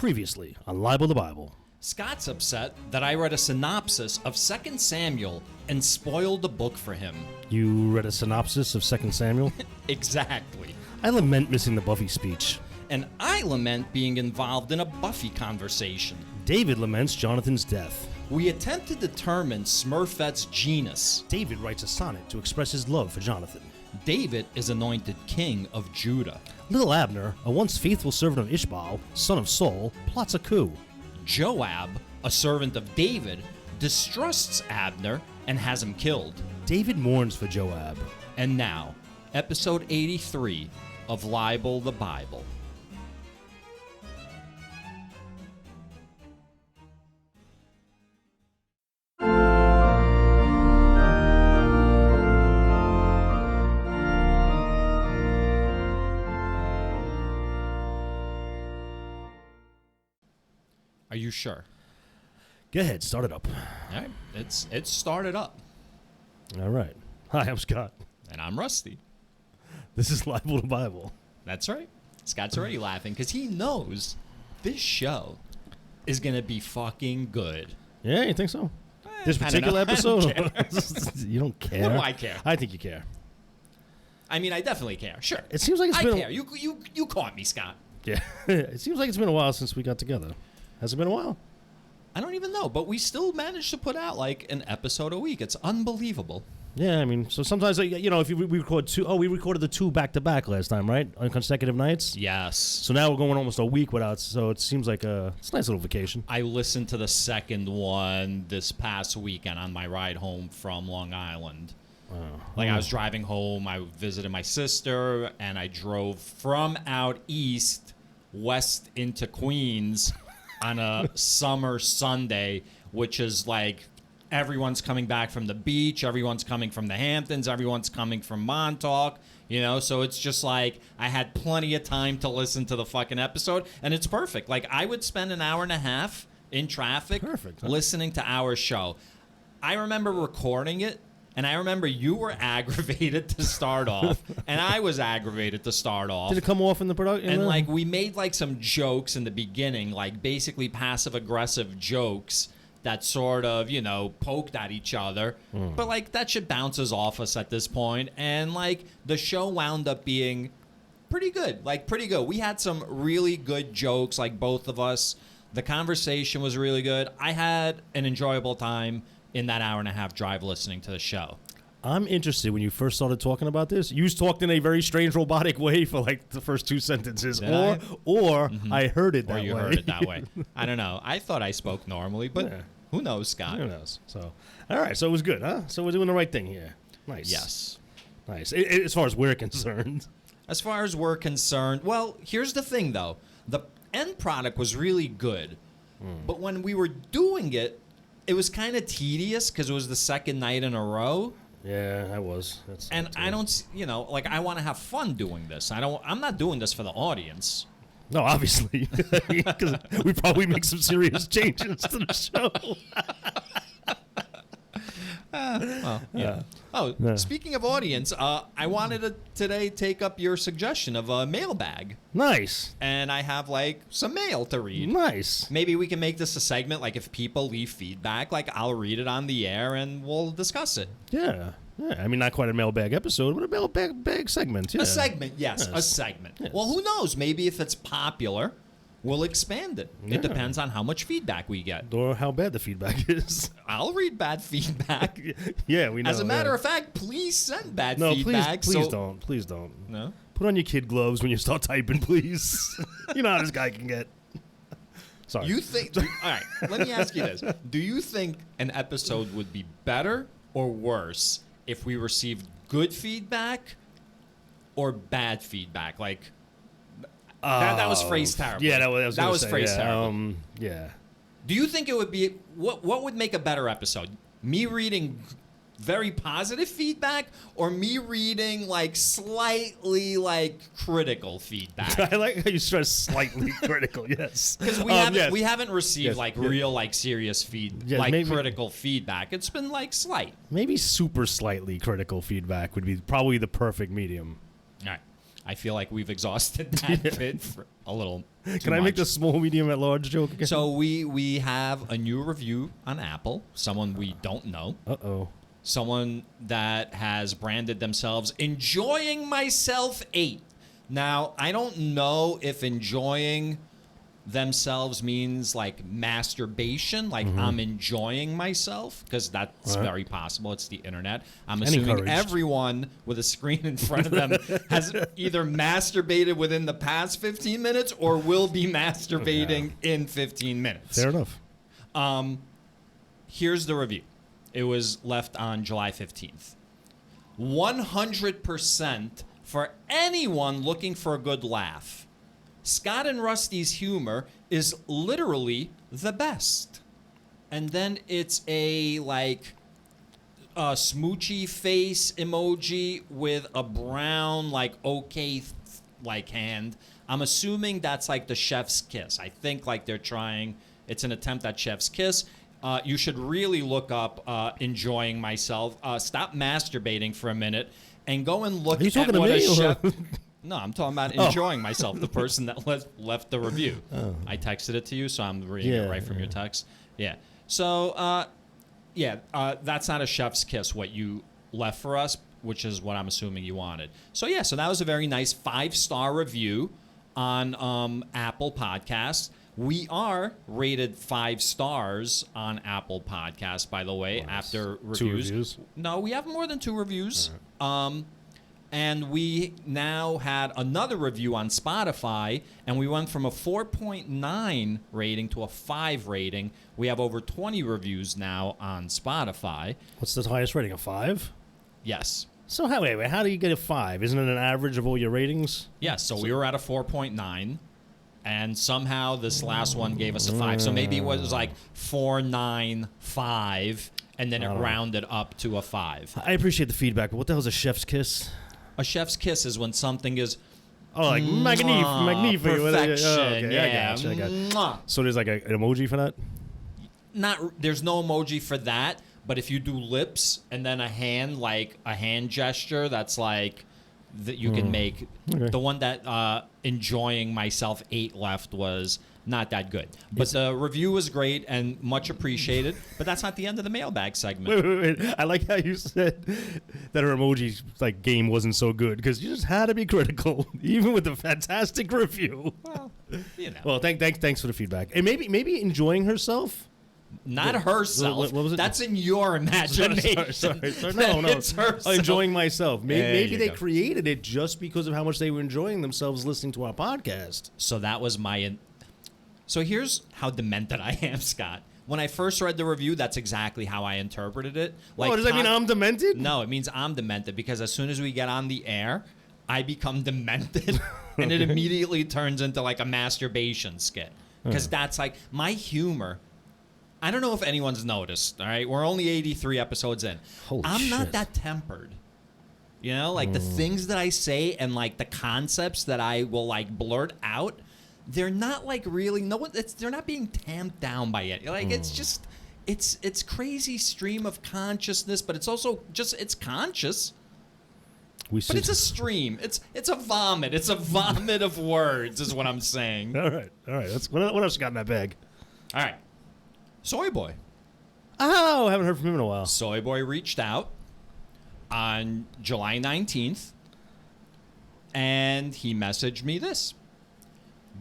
Previously on Libel the Bible. Scott's upset that I read a synopsis of 2 Samuel and spoiled the book for him. You read a synopsis of 2 Samuel? Exactly. I lament missing the Buffy speech. And I lament being involved in a Buffy conversation. David laments Jonathan's death. We attempt to determine Smurfette's genus. David writes a sonnet to express his love for Jonathan. David is anointed king of Judah. Little Abner, a once faithful servant of Ishbaal, son of Saul, plots a coup. Joab, a servant of David, distrusts Abner and has him killed. David mourns for Joab. And now, episode 83 of Libel the Bible. Are you sure? Go ahead, start it up. All right, it's started up. All right. Hi, I'm Scott. And I'm Rusty. This is Libel the Bible. That's right. Scott's already laughing because he knows this show is going to be fucking good. Yeah, you think so? This I don't particular know. I episode? don't You don't care? What do I care? I think you care. I mean, I definitely care. Sure. It seems like it's I been care. You caught me, Scott. Yeah. It seems like it's been a while since we got together. Has it been a while? I don't even know, but we still managed to put out like an episode a week. It's unbelievable. Yeah, I mean, so sometimes, if we record two, we recorded the two back-to-back last time, right? On consecutive nights? Yes. So now we're going almost a week without, so it seems like it's a nice little vacation. I listened to the second one this past weekend on my ride home from Long Island. I was driving home, I visited my sister, and I drove from out east, west into Queens on a summer Sunday, which is like everyone's coming back from the beach, everyone's coming from the Hamptons, everyone's coming from Montauk, so it's just like I had plenty of time to listen to the fucking episode, and it's perfect. Like, I would spend an hour and a half in traffic listening to our show. I remember recording it, and I remember you were aggravated to start off, and I was aggravated to start off. Did it come off in the production? And, we made, some jokes in the beginning, basically passive-aggressive jokes that sort of, poked at each other. But, that shit bounces off us at this point. And, the show wound up being pretty good. Pretty good. We had some really good jokes, both of us. The conversation was really good. I had an enjoyable time in that hour and a half drive listening to the show. I'm interested. When you first started talking about this, you talked in a very strange, robotic way for the first two sentences, or I heard it that way. Or you heard it that way. I don't know. I thought I spoke normally, but who knows, Scott? Who knows? So, all right. So it was good, huh? So we're doing the right thing here. Nice. Yes. Nice. As far as we're concerned. As far as we're concerned, well, here's the thing, though. The end product was really good, but when we were doing it, it was kind of tedious because it was the second night in a row. Yeah, I was. And I don't, I want to have fun doing this. I'm not doing this for the audience. No, obviously, because we probably make some serious changes to the show. Speaking of audience, I wanted to today take up your suggestion of a mailbag. Nice. And I have some mail to read. Nice. Maybe we can make this a segment. If people leave feedback, I'll read it on the air and we'll discuss it. Yeah. I mean, not quite a mailbag episode, but a mailbag segment. Yeah. A segment, yes. A segment. Yes. Well, who knows? Maybe if it's popular, we'll expand it. Yeah. It depends on how much feedback we get. Or how bad the feedback is. I'll read bad feedback. Yeah, we know. As a matter of fact, please send bad feedback. Please don't. Please don't. No? Put on your kid gloves when you start typing, please. You know how this guy can get. Sorry. All right, let me ask you this. Do you think an episode would be better or worse if we received good feedback or bad feedback? That was phrased terribly. Yeah, that was phrased terribly. Yeah. Do you think it would be what would make a better episode? Me reading very positive feedback or me reading slightly critical feedback? I like how you stress slightly critical. Yes. Because we haven't received real serious critical feedback. It's been slight. Maybe super slightly critical feedback would be probably the perfect medium. All right. I feel like we've exhausted that bit for a little. Can I make the small, medium, at large joke again? So we have a new review on Apple. Someone we don't know. Uh-oh. Someone that has branded themselves enjoying myself 8. Now, I don't know if enjoying themselves means like masturbation, like I'm enjoying myself, because that's very possible. It's the internet. I'm assuming encouraged. Everyone with a screen in front of them has either masturbated within the past 15 minutes or will be masturbating in 15 minutes. Fair enough. Here's the review. It was left on July 15th. 100% for anyone looking for a good laugh. Scott and Rusty's humor is literally the best. And then it's a smoochy face emoji with a brown hand. I'm assuming that's like the chef's kiss. I think like they're trying. It's an attempt at chef's kiss. You should really look up enjoying myself. Stop masturbating for a minute and go and look at what a chef. No, I'm talking about enjoying myself, the person that left the review. Oh. I texted it to you, so I'm reading it right from your text. Yeah. So, that's not a chef's kiss, what you left for us, which is what I'm assuming you wanted. So, so that was a very nice 5-star review on Apple Podcasts. We are rated 5 stars on Apple Podcasts, by the way, after reviews. 2 reviews? No, we have more than 2 reviews. Right. And we now had another review on Spotify, and we went from a 4.9 rating to a 5 rating. We have over 20 reviews now on Spotify. What's the highest rating, a 5? Yes. So how do you get a 5? Isn't it an average of all your ratings? Yes, so we were at a 4.9, and somehow this last one gave us a 5. So maybe it was like 4.95, and then it rounded up to a 5. I appreciate the feedback, but what the hell is a chef's kiss? A chef's kiss is when something is magnifique. Perfection. I got. So there's like an emoji for that? There's no emoji for that, but if you do lips and then a hand, like a hand gesture, that's like that you can make. Okay. The one that enjoying myself 8 left was not that good. But the review was great and much appreciated. But that's not the end of the mailbag segment. Wait. I like how you said that her emoji game wasn't so good, because you just had to be critical, even with the fantastic review. Well, Well, thanks for the feedback. And maybe enjoying herself. Not herself. What was it? That's in your imagination. Sorry. No. It's herself. Enjoying myself. Maybe they created it just because of how much they were enjoying themselves listening to our podcast. So that was my... So here's how demented I am, Scott. When I first read the review, that's exactly how I interpreted it. Does that mean I'm demented? No, it means I'm demented, because as soon as we get on the air, I become demented, and it immediately turns into like a masturbation skit. Because that's like my humor. I don't know if anyone's noticed, all right? We're only 83 episodes in. I'm not that tempered. You know, like the things that I say and like the concepts that I will like blurt out, they're not like really they're not being tamped down by it. Like it's just it's crazy stream of consciousness, but it's also just it's conscious. But it's a stream. It's a vomit. It's a vomit of words is what I'm saying. All right. What else you got in that bag? All right. Soy Boy. Oh, I haven't heard from him in a while. Soy Boy reached out on July 19th, and he messaged me this.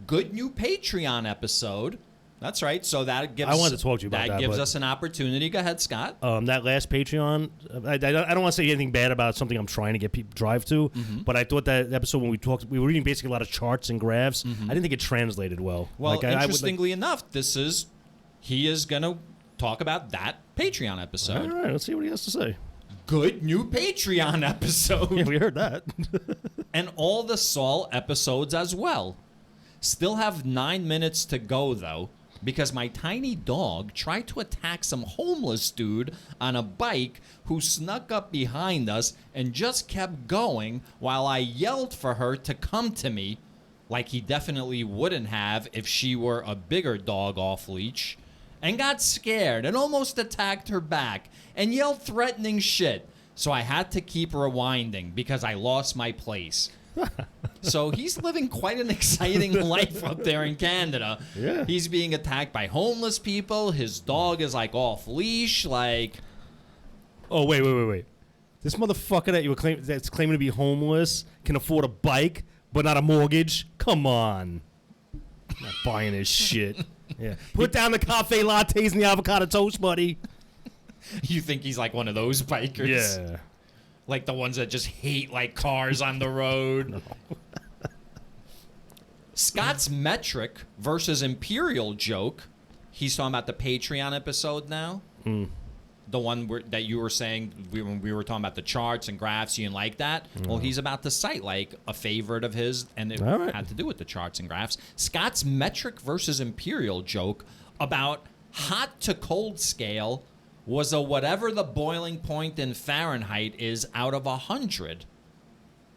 Good new Patreon episode. That's right. So that gives... I wanted to talk to you about that. That gives us an opportunity. Go ahead, Scott. That last Patreon, I don't want to say anything bad about something I'm trying to get people drive to, but I thought that episode when we were reading basically a lot of charts and graphs. I didn't think it translated well. Well, interestingly enough, he is going to talk about that Patreon episode. All right, let's see what he has to say. Good new Patreon episode. Yeah, we heard that. And all the Saul episodes as well. Still have 9 minutes to go, though, because my tiny dog tried to attack some homeless dude on a bike who snuck up behind us and just kept going while I yelled for her to come to me, like he definitely wouldn't have if she were a bigger dog off leash, and got scared and almost attacked her back and yelled threatening shit. So I had to keep rewinding because I lost my place. So he's living quite an exciting life up there in Canada. Yeah. He's being attacked by homeless people. His dog is like off leash. Like, oh wait. This motherfucker that's claiming to be homeless can afford a bike but not a mortgage. Come on. I'm not buying his shit. Yeah. Put down the cafe lattes and the avocado toast, buddy. you think he's like one of those bikers? Yeah. Like the ones that just hate like cars on the road. No. Scott's metric versus imperial joke. He's talking about the Patreon episode now. The one that you were saying when we were talking about the charts and graphs, you didn't like that. Well, he's about to cite like a favorite of his, and it had to do with the charts and graphs. Scott's metric versus imperial joke about hot to cold scale was a whatever the boiling point in Fahrenheit is out of 100.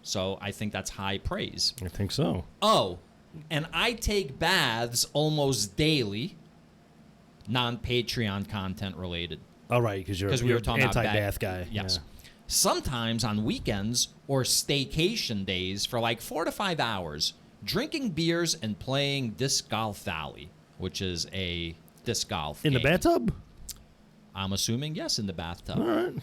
So I think that's high praise. I think so. Oh, and I take baths almost daily, non-Patreon content related. All right, because we were talking about anti-bath guy. Yes. Yeah. Sometimes on weekends or staycation days for like 4 to 5 hours, drinking beers and playing Disc Golf Valley, which is a disc golf In game. the bathtub? I'm assuming, yes, in the bathtub. All right.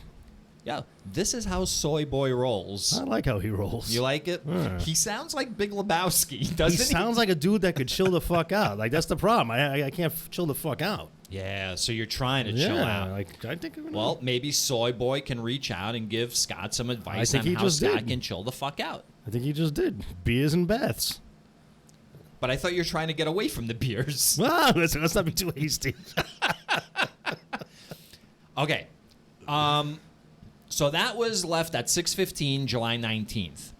Yeah, this is how Soy Boy rolls. I like how he rolls. You like it? Yeah. He sounds like Big Lebowski, doesn't he? He sounds like a dude that could chill the fuck out. Like, that's the problem. I can't chill the fuck out. Yeah, so you're trying to chill out. Like, I think. Well, maybe Soy Boy can reach out and give Scott some advice I on think he how just Scott did. can chill the fuck out. I think he just did. Beers and baths. But I thought you were trying to get away from the beers. Wow, let's not be too hasty. Okay. So that was left at 6:15, July 19th.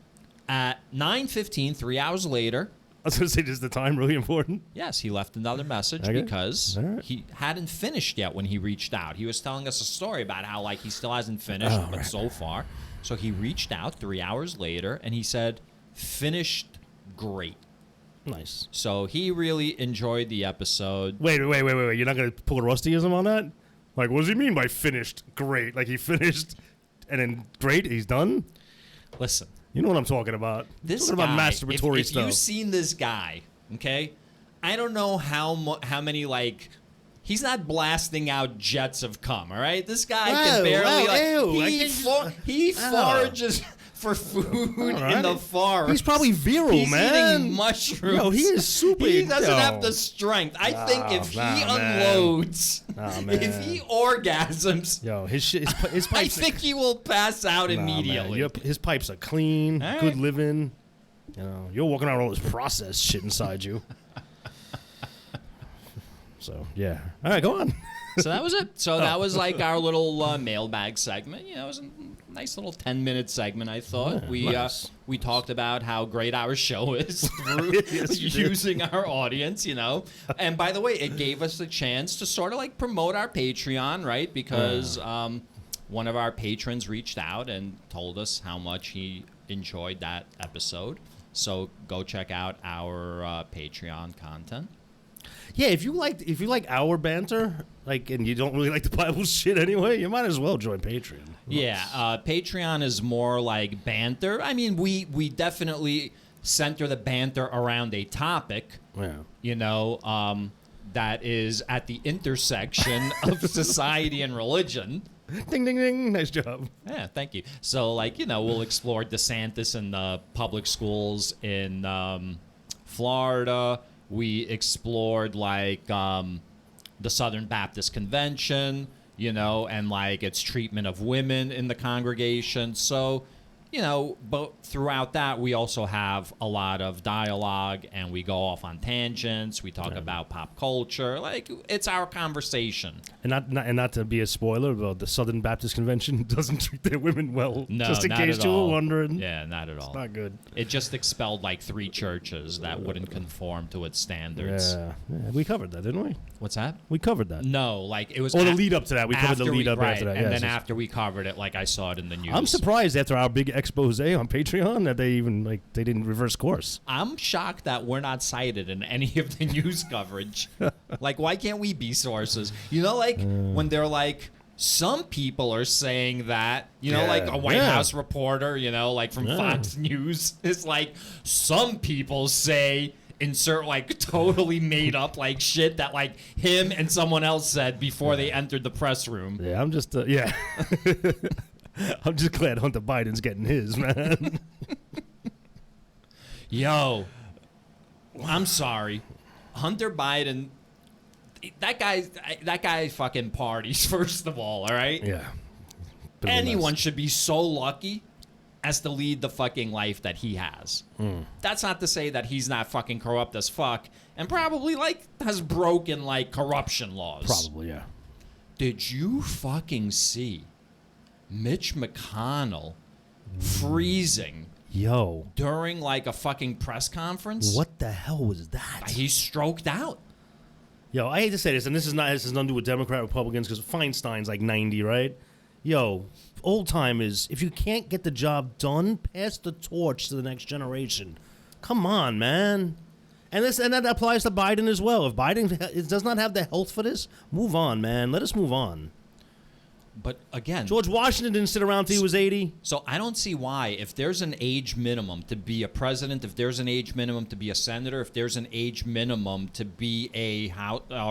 At 9:15, 3 hours later, I was going to say, is the time really important? yes, he left another message Okay. because All right. he hadn't finished yet when he reached out. He was telling us a story about how like he still hasn't finished, Oh, but right. so far. So he reached out 3 hours later and he said, finished great. Nice. So he really enjoyed the episode. Wait. You're not going to pull a Rustyism on that? Like, what does he mean by finished great? Like, he finished and then great, he's done? Listen. You know what I'm talking about. This I'm talking guy, about masturbatory if stuff. you've seen this guy, okay, I don't know how many, like, he's not blasting out jets of cum, all right? This guy can barely, he forages for food in the forest. He's probably virile, He's man. eating mushrooms. Yo, he is super. He doesn't have the strength. I think if he unloads, if he orgasms, Yo, his pipes. I think he will pass out immediately. His pipes are clean, All good right. living. You know, you're walking around with all this processed shit inside you. So yeah. All right, go on. So that was it. So that was like our little mailbag segment. You know, it was a nice little 10-minute segment, I thought. Yeah, We talked about how great our show is through Yes, you did. using our audience, you know. And by the way, it gave us a chance to sort of like promote our Patreon, right? Because one of our patrons reached out and told us how much he enjoyed that episode. So go check out our Patreon content. Yeah, if you like our banter, like, and you don't really like the Bible shit anyway, you might as well join Patreon. Yeah, Patreon is more like banter. I mean, we definitely center the banter around a topic, Yeah. you know, that is at the intersection of society and religion. Ding, ding, ding. Nice job. Yeah, thank you. So, like, you know, we'll explore DeSantis and the public schools in Florida. We explored, like, the Southern Baptist Convention, you know, and, like, its treatment of women in the congregation. So, you know, but throughout that, we also have a lot of dialogue, and we go off on tangents. We talk about pop culture. Like, it's our conversation. And not to be a spoiler, but the Southern Baptist Convention doesn't treat their women well. No, just in not case at you all. were wondering. Yeah, not at all. Not good. It just expelled like 3 churches that wouldn't conform to its standards. Yeah. We covered that, didn't we? What's that? We covered that. No, like it was. Or the lead up to that. We covered the lead up right, after that. and yes, then yes. after we covered it, like I saw it in the news. I'm surprised after our big expose on Patreon that they even they didn't reverse course. I'm shocked that we're not cited in any of the news coverage. Like, why can't we be sources? You know, like when they're like Some people are saying that, like a White Yeah. House reporter, like from Fox News is like, some people say insert like totally made up like shit that like him and someone else said before they entered the press room. Yeah, I'm just I'm just glad Hunter Biden's getting his, man. Yo, I'm sorry. Hunter Biden, that guy fucking parties, first of all right? Yeah. Anyone should be so lucky as to lead the fucking life that he has. That's not to say that he's not fucking corrupt as fuck and probably like has broken like corruption laws. Probably, yeah. Did you fucking see Mitch McConnell freezing during like a fucking press conference? What the hell was that? He stroked out. Yo, I hate to say this, and this has nothing to do with Democrat Republicans because Feinstein's like 90, right? Yo, old time is if you can't get the job done, pass the torch to the next generation. Come on, man. And that applies to Biden as well. If Biden does not have the health for this, move on, man. Let us move on. But again, George Washington didn't sit around till he was 80. So I don't see why, if there's an age minimum to be a president, if there's an age minimum to be a senator, if there's an age minimum to be a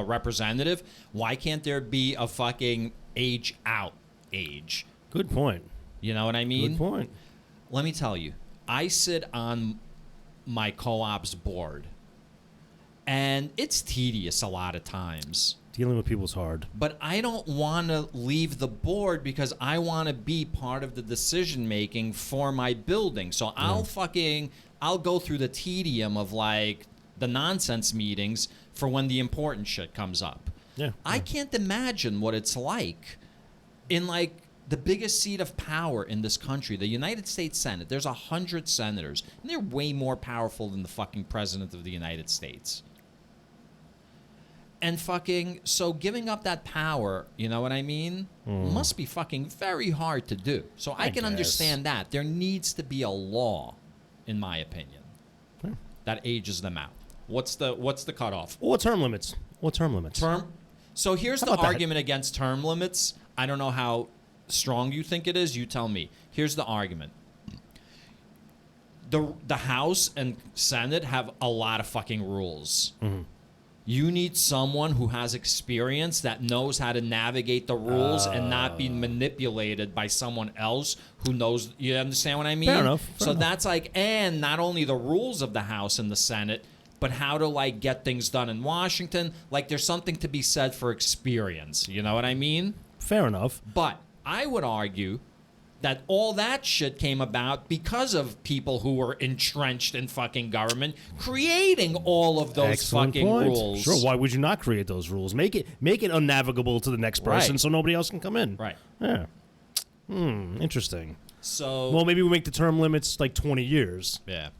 representative, why can't there be a fucking age out age? Good point. You know what I mean? Good point. Let me tell you, I sit on my co-op's board, and it's tedious a lot of times. Dealing with people's hard. But I don't want to leave the board because I want to be part of the decision making for my building. So I'll go through the tedium of like the nonsense meetings for when the important shit comes up. Yeah. I can't imagine what it's like in like the biggest seat of power in this country, the United States Senate. There's 100 senators, and they're way more powerful than the fucking president of the United States. And fucking, so giving up that power, you know what I mean, must be fucking very hard to do. So I can understand that. There needs to be a law, in my opinion, that ages them out. What's the cutoff? Or term limits. So here's the argument against term limits. I don't know how strong you think it is. You tell me. Here's the argument. The House and Senate have a lot of fucking rules. Mm-hmm. You need someone who has experience that knows how to navigate the rules and not be manipulated by someone else who knows. You understand what I mean? Fair enough. That's like, and not only the rules of the House and the Senate, but how to like get things done in Washington. Like there's something to be said for experience. You know what I mean? Fair enough. But I would argue that all that shit came about because of people who were entrenched in fucking government creating all of those Excellent fucking point. rules. Sure, why would you not create those rules? Make it unnavigable to the next person so nobody else can come in. Right. Yeah. Interesting. So well, maybe we make the term limits like 20 years. Yeah.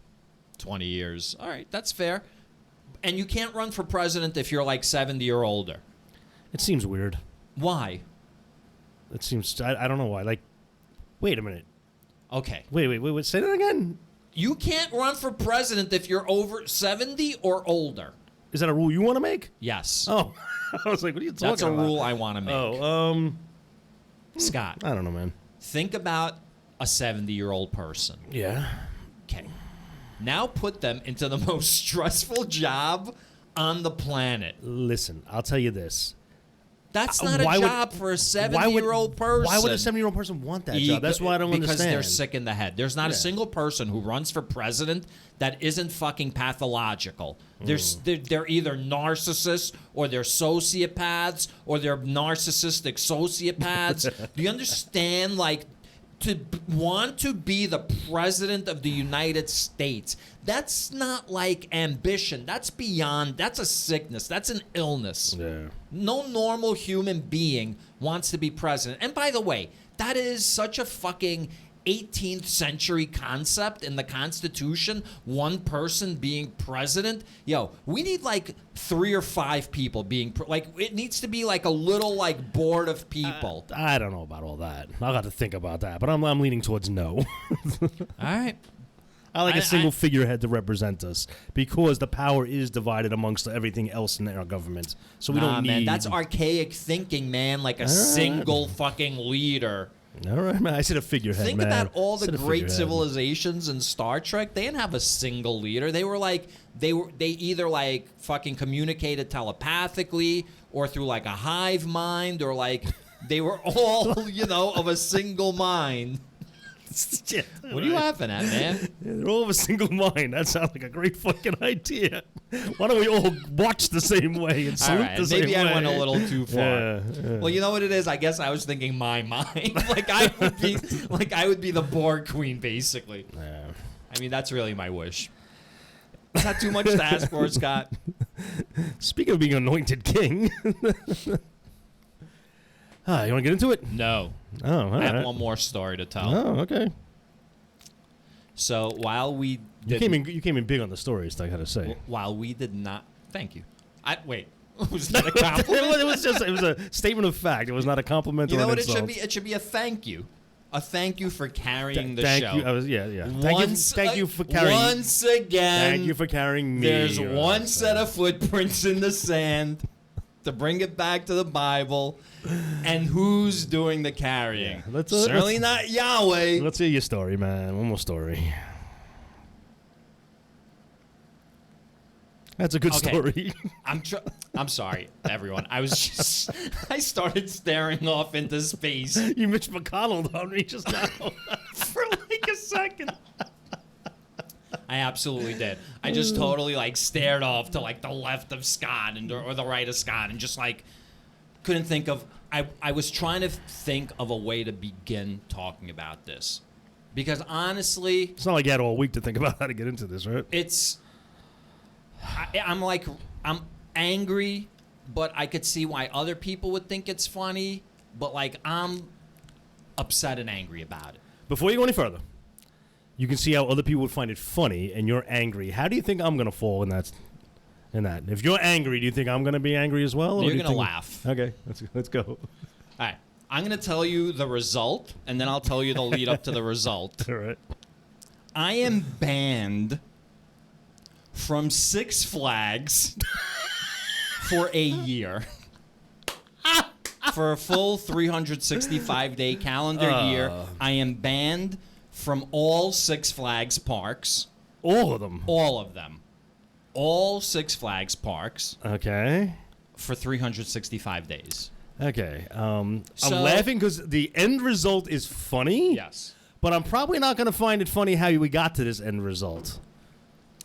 20 years. All right, that's fair. And you can't run for president if you're like 70 or older. It seems weird. Why? It seems I don't know why. Like wait a minute. Okay. Wait. Say that again. You can't run for president if you're over 70 or older. Is that a rule you want to make? Yes. Oh. I was like, what are you talking about? That's a rule I want to make. Oh, Scott. I don't know, man. Think about a 70-year-old person. Yeah. Okay. Now put them into the most stressful job on the planet. Listen, I'll tell you this. That's not a job for a 70-year-old person. Why would a 70-year-old person want that job? That's why I don't understand. Because they're sick in the head. There's not a single person who runs for president that isn't fucking pathological. They're either narcissists or they're sociopaths or they're narcissistic sociopaths. Do you understand? Like, to want to be the president of the United States, that's not like ambition. That's beyond, that's a sickness. That's an illness. Yeah. No normal human being wants to be president. And by the way, that is such a fucking 18th century concept in the Constitution, one person being president. Yo, we need like 3 or 5 people being like, it needs to be like a little like board of people. I don't know about all that. I'll have to think about that, but I'm leaning towards no. All right. I like a single figurehead to represent us because the power is divided amongst everything else in our government. So we don't need. Man, that's archaic thinking, man. Like a single fucking leader. All right, man. I said a figurehead. Think man. about all the great figurehead. civilizations in Star Trek. They didn't have a single leader. They were like they either like fucking communicated telepathically or through like a hive mind or like they were all of a single mind. Yeah, what are you laughing at, man? Yeah, they're all of a single mind. That sounds like a great fucking idea. Why don't we all watch the same way and salute the same way? Maybe I went a little too far. Yeah. Well, you know what it is? I guess I was thinking my mind. I would be the Borg queen, basically. Yeah. I mean, that's really my wish. Is that too much to ask for, Scott? Speaking of being anointed king. You want to get into it? No. Oh, all I have right. one more story to tell. Oh, okay. So while we You came in big on the stories, I gotta say. While we did not, thank you. Wait, was that a compliment? it was a statement of fact. It was not a compliment. You or know an what insult. it should be? It should be a thank you. A thank you for carrying the thank show. You. Thank you for carrying. Once again, thank you for carrying me. There's one set of footprints in the sand to bring it back to the Bible, and who's doing the carrying? Yeah, Certainly not Yahweh. Let's hear your story, man. One more story. That's a good story. I'm sorry, everyone. I started staring off into space. You Mitch McConnell on me just now. For like a second. I absolutely did. I just totally stared off to the left of Scott or the right of Scott and just couldn't think of. I was trying to think of a way to begin talking about this because honestly, it's not like you had all week to think about how to get into this, right? I'm angry, but I could see why other people would think it's funny. But I'm upset and angry about it. Before you go any further, you can see how other people would find it funny, and you're angry. How do you think I'm gonna fall in that? If you're angry, do you think I'm gonna be angry as well? You're gonna laugh. Okay, let's go. All right, I'm gonna tell you the result, and then I'll tell you the lead up to the result. All right. I am banned from Six Flags for a year. For a full 365-day calendar year, I am banned from all Six Flags parks. All of them? All of them. All Six Flags parks. Okay. For 365 days. Okay. I'm laughing because the end result is funny. Yes. But I'm probably not going to find it funny how we got to this end result.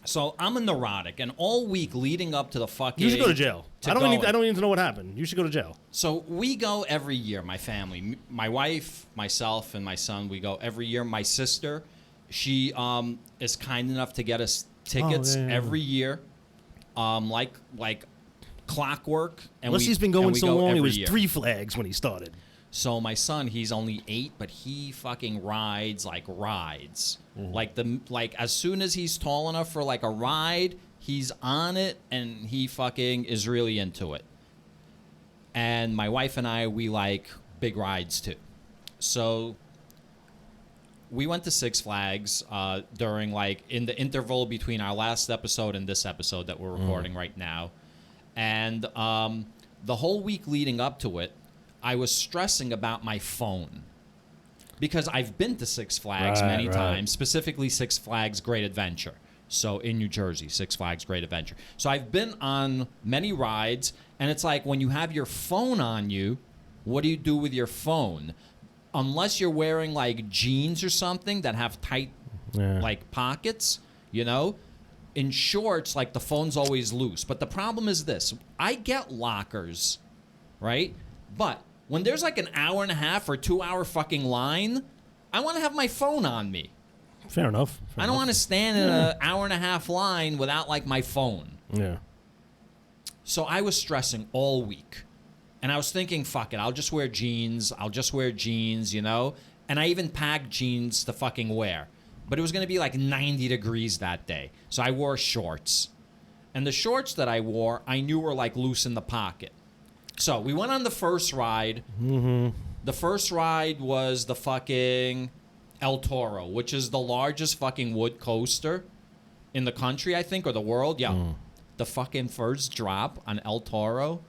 So I'm a neurotic, and all week leading up to the fucking... You should go to jail. I don't need to know what happened. You should go to jail. So we go every year, my family. My wife, myself, and my son, we go every year. My sister, she is kind enough to get us tickets every year, like clockwork. And Unless he's been going so long, it was year. 3 Flags when he started. So my son, he's only 8, but he fucking rides like rides. Mm-hmm. As soon as he's tall enough for a ride, he's on it and he fucking is really into it. And my wife and I, we like big rides too. So we went to Six Flags during in the interval between our last episode and this episode that we're recording right now. And the whole week leading up to it, I was stressing about my phone because I've been to Six Flags many times, specifically Six Flags Great Adventure. So in New Jersey, Six Flags Great Adventure. So I've been on many rides, and it's like when you have your phone on you, what do you do with your phone? Unless you're wearing jeans or something that have tight pockets, in shorts, the phone's always loose. But the problem is this. I get lockers, right? But when there's an hour and a half or 2 hour fucking line, I want to have my phone on me. Fair enough. I don't want to stand in an hour and a half line without my phone. Yeah. So I was stressing all week. And I was thinking, fuck it, I'll just wear jeans. And I even packed jeans to fucking wear. But it was going to be 90 degrees that day. So I wore shorts. And the shorts that I wore, I knew were loose in the pocket. So we went on the first ride. Mm-hmm. The first ride was the fucking El Toro, which is the largest fucking wood coaster in the country, I think, or the world. Yeah. The fucking first drop on El Toro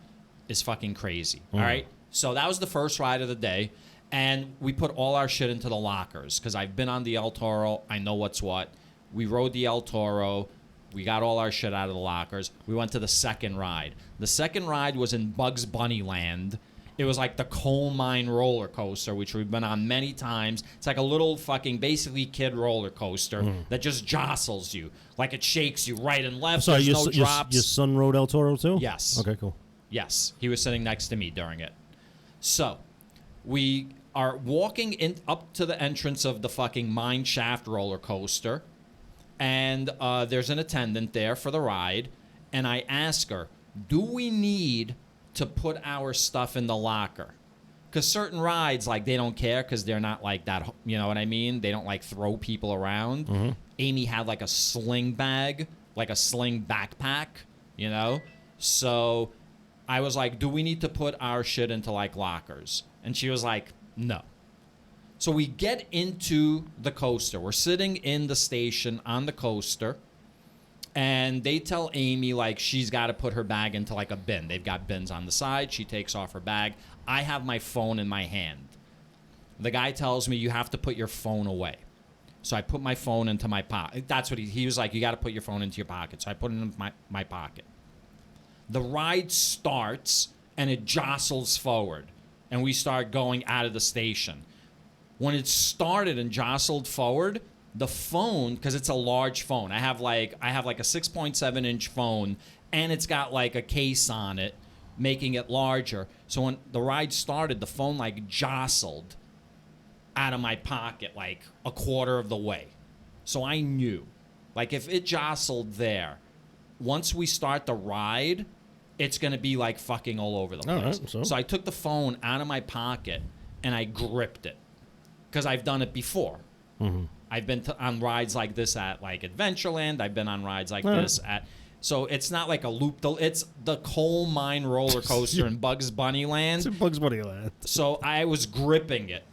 is fucking crazy. All right. So that was the first ride of the day. And we put all our shit into the lockers because I've been on the El Toro. I know what's what. We rode the El Toro. We got all our shit out of the lockers. We went to the second ride. The second ride was in Bugs Bunny Land. It was like the coal mine roller coaster, which we've been on many times. It's like a little fucking basically kid roller coaster that just jostles you. Like it shakes you right and left. Sorry, There's no drops. your son rode El Toro too? Yes. Okay, cool. Yes. He was sitting next to me during it. So we are walking in up to the entrance of the fucking mine shaft roller coaster. And there's an attendant there for the ride. And I ask her, do we need to put our stuff in the locker? Because certain rides, like, they don't care because they're not like that, you know what I mean? They don't, like, throw people around. Amy had, like, a sling bag, like a sling backpack, you know? So I was like, do we need to put our shit into, like, lockers? And she was like, no. So we get into the coaster. We're sitting in the station on the coaster. And they tell Amy, like, she's got to put her bag into, like, a bin. They've got bins on the side. She takes off her bag. I have my phone in my hand. The guy tells me, you have to put your phone away. So I put my phone into my pocket. That's what he was like, you got to put your phone into your pocket. So I put it in my pocket. The ride starts, and it jostles forward. And we start going out of the station. When it started and jostled forward, the phone, because it's a large phone. I have like a 6.7 inch phone, and it's got like a case on it, making it larger. So when the ride started, the phone like jostled out of my pocket like a quarter of the way. So I knew, like, if it jostled there, once we start the ride, it's gonna be like fucking all over the place. Right, so I took the phone out of my pocket and I gripped it, because I've done it before. I've been on rides like this at like Adventureland. I've been on rides like this at. So it's not like a loop. It's the coal mine roller coaster in Bugs Bunny Land. It's in Bugs Bunny Land. So I was gripping it.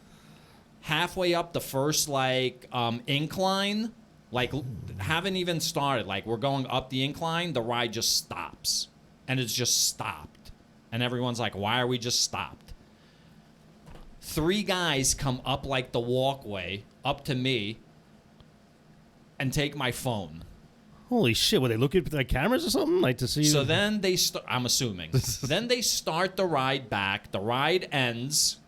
Halfway up the first like incline, like haven't even started. Like we're going up the incline, the ride just stops, and it's just stopped, and everyone's like, "Why are we just stopped?" 3 guys come up like the walkway up to me and take my phone. Holy shit, were they looking at their cameras or something? Like to see? So then they I'm assuming. Then they start the ride back. The ride ends.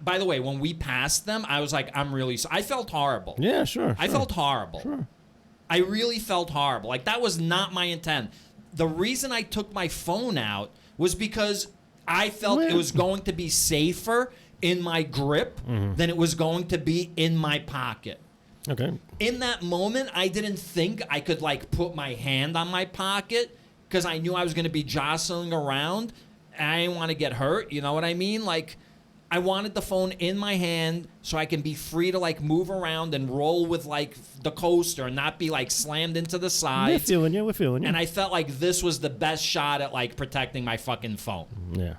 By the way, when we passed them, I was like, I felt horrible. Yeah, sure. I felt horrible. Sure. I really felt horrible. Like, that was not my intent. The reason I took my phone out was because I felt it was going to be safer in my grip than it was going to be in my pocket. Okay. In that moment, I didn't think I could like put my hand on my pocket because I knew I was going to be jostling around and I didn't want to get hurt. You know what I mean? Like, I wanted the phone in my hand so I can be free to like move around and roll with like the coaster and not be like slammed into the sides. We're feeling you. And I felt like this was the best shot at like protecting my fucking phone. Yeah.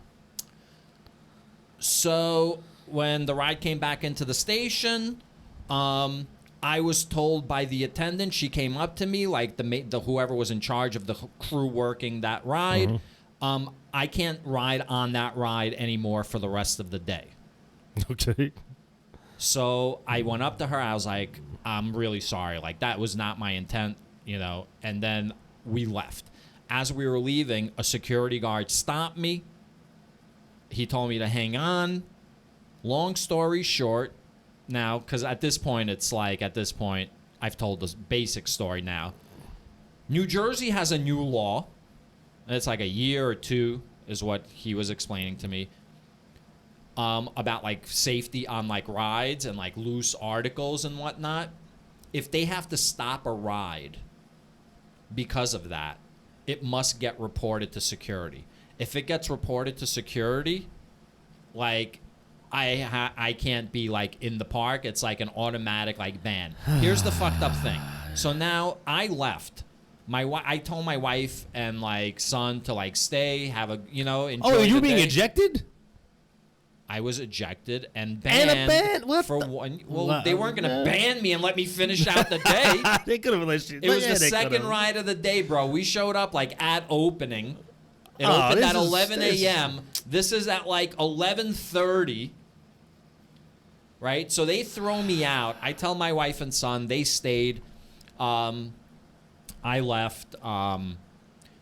So when the ride came back into the station, I was told by the attendant, she came up to me, like the whoever was in charge of the crew working that ride, I can't ride on that ride anymore for the rest of the day. Okay. So I went up to her. I was like, I'm really sorry. Like, that was not my intent, you know. And then we left. As we were leaving, a security guard stopped me. He told me to hang on. Long story short, now, because at this point, I've told this basic story now. New Jersey has a new law. It's like a year or two is what he was explaining to me. About like safety on like rides and like loose articles and whatnot. If they have to stop a ride because of that, it must get reported to security. If it gets reported to security, like I can't be like in the park. It's like an automatic like ban. Here's the fucked up thing. So now I left. I told my wife and like son to like stay, have a enjoy Oh, are you the being day. ejected? I was ejected and banned for one. Well, they weren't going to ban me and let me finish out the day. They could have let you. It was the second ride of the day, bro. We showed up like at opening. It opened at 11 a.m. This is at like 11:30. Right? So they throw me out. I tell my wife and son. They stayed. I left.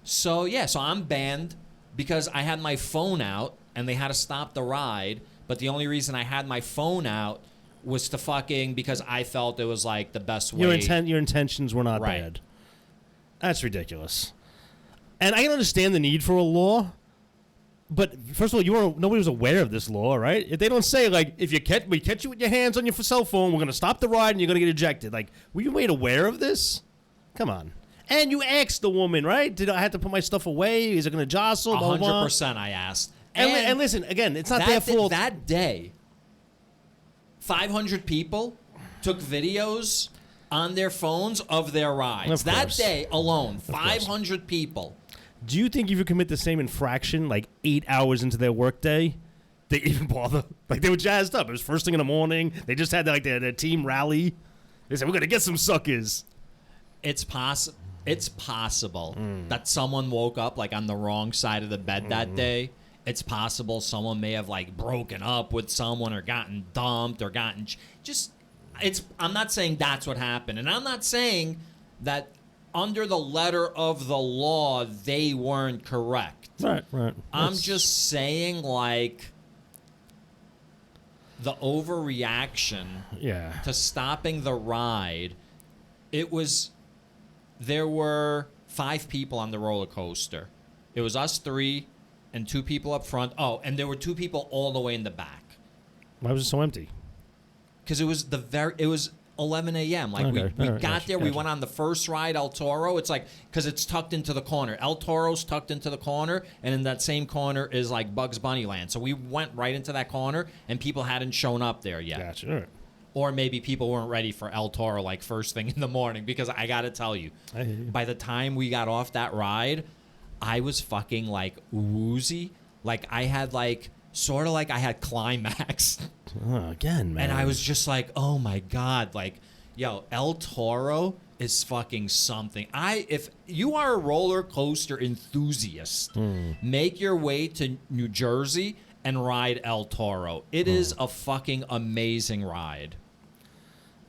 So I'm banned because I had my phone out and they had to stop the ride. But the only reason I had my phone out was to fucking because I felt it was like the best way. Your intentions were not bad. That's ridiculous. And I can understand the need for a law. But first of all, nobody was aware of this law, right? If they don't say, like, if we catch you with your hands on your cell phone, we're going to stop the ride and you're going to get ejected. Like, were you made aware of this? Come on. And you asked the woman, right? Did I have to put my stuff away? Is it going to jostle? 100% I asked. And listen, again, it's not their fault. That day, 500 people took videos on their phones of their rides. That day alone, 500 people. Do you think if you commit the same infraction like 8 hours into their workday, they even bother? Like, they were jazzed up. It was first thing in the morning. They just had like their team rally. They said, we're going to get some suckers. It's possible that someone woke up like on the wrong side of the bed that day. It's possible someone may have like broken up with someone or gotten dumped or gotten I'm not saying that's what happened. And I'm not saying that under the letter of the law they weren't correct. Right. I'm just saying like the overreaction to stopping the ride. There were 5 people on the roller coaster. It was us 3 and 2 people up front. Oh, and there were 2 people all the way in the back. Why was it so empty? Because it was 11 a.m. Like we got there. We went on the first ride, El Toro. It's like because it's tucked into the corner. El Toro's tucked into the corner, and in that same corner is like Bugs Bunny Land. So we went right into that corner, and people hadn't shown up there yet. Gotcha. All right. Or maybe people weren't ready for El Toro like first thing in the morning. Because I got to tell you, by the time we got off that ride, I was fucking like woozy. Like I had like sort of like I had climax. Again, man. And I was just like, oh my God, like, yo, El Toro is fucking something. If you are a roller coaster enthusiast, make your way to New Jersey and ride El Toro. It is a fucking amazing ride.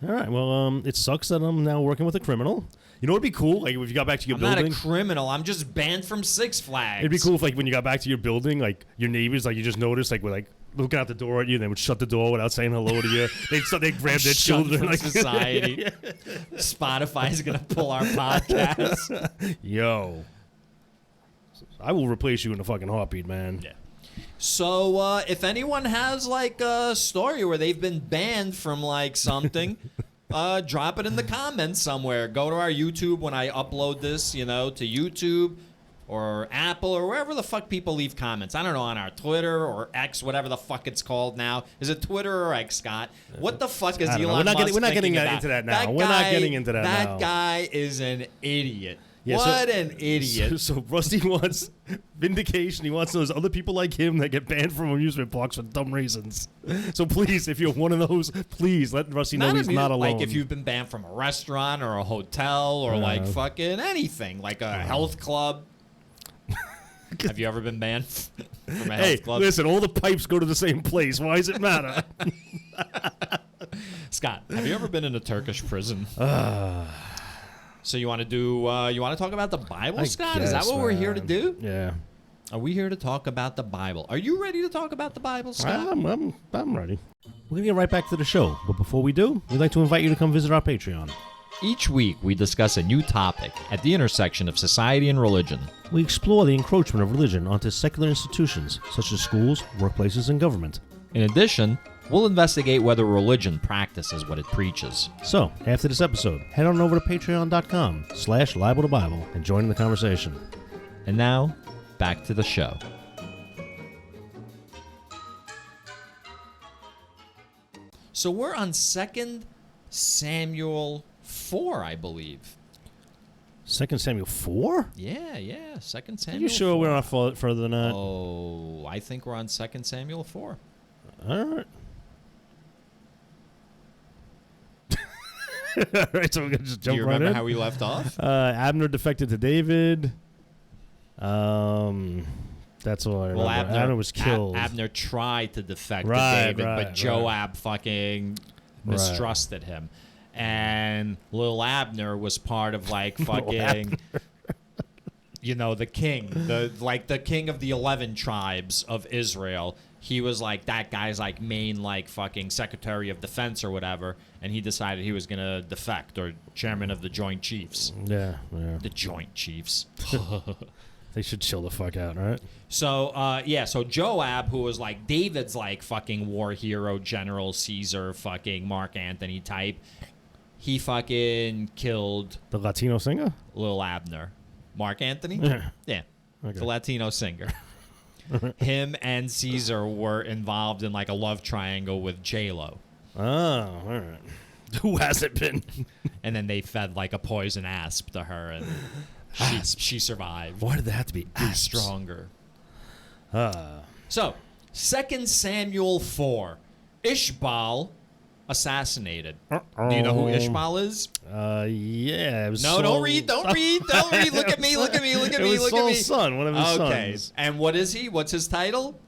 All right. Well, it sucks that I'm now working with a criminal. You know what would be cool? Like, if you got back to your building. I'm not a criminal. I'm just banned from Six Flags. It'd be cool if, like, when you got back to your building, like, your neighbors, like, you just noticed, like, were, like, looking out the door at you, and they would shut the door without saying hello to you. They'd grab their children. From society. Spotify's going to pull our podcast. Yo. I will replace you in a fucking heartbeat, man. Yeah. So, if anyone has, like, a story where they've been banned from, like, something, drop it in the comments somewhere. Go to our YouTube when I upload this, to YouTube or Apple or wherever the fuck people leave comments. I don't know, on our Twitter or X, whatever the fuck it's called now. Is it Twitter or X, Scott? What the fuck is Elon Musk We're not getting about? into that now. We're not getting into that now. That guy is an idiot. Yeah, an idiot. So Rusty wants vindication. He wants those other people like him that get banned from amusement parks for dumb reasons. So please, if you're one of those, please let Rusty know he's not alone. Like if you've been banned from a restaurant or a hotel or like fucking anything, like a health club. Have you ever been banned from a health club? Listen, all the pipes go to the same place. Why does it matter? Scott, have you ever been in a Turkish prison? So you want to talk about the Bible, Scott? Is that what we're here to do? Yeah. Are we here to talk about the Bible? Are you ready to talk about the Bible, Scott? I'm ready. We're going to get right back to the show. But before we do, we'd like to invite you to come visit our Patreon. Each week, we discuss a new topic at the intersection of society and religion. We explore the encroachment of religion onto secular institutions, such as schools, workplaces, and government. In addition, we'll investigate whether religion practices what it preaches. So, after this episode, head on over to patreon.com/Libel to Bible and join in the conversation. And now, back to the show. So we're on 2 Samuel 4, I believe. 2 Samuel 4? Yeah, 2 Samuel 4. Are you sure we're not further than that? Oh, I think we're on 2 Samuel 4. All right. All right, so we're gonna just Do jump you right remember in. how we left off? Abner defected to David. That's all I remember. Well, Abner was killed. Abner tried to defect to Right, David, but right. Joab fucking mistrusted him. And little Abner was part of like fucking, you know, the king, the king of the 11 tribes of Israel. He was like that guy's like main like fucking Secretary of Defense or whatever, and he decided he was gonna defect, or chairman of the Joint Chiefs. Yeah. The Joint Chiefs. They should chill the fuck out, right? So, so Joab, who was like David's like fucking war hero, General Caesar, fucking Mark Antony type, he fucking killed The Latino singer? Lil Abner. Mark Antony? Yeah. Yeah. Okay. The Latino singer. Him and Caesar were involved in like a love triangle with J-Lo. Oh, all right. Who hasn't been? And then they fed like a poison asp to her, and she survived. Why did they have to be Grew asps? stronger. So, 2 Samuel 4. Ishbaal assassinated. Do you know who Ishbaal is? Yeah. It was No, don't read. Don't read. Look at me. Look at me. Look at It me. was Look at Saul's me. son, one of his Okay. sons. And what is he? What's his title?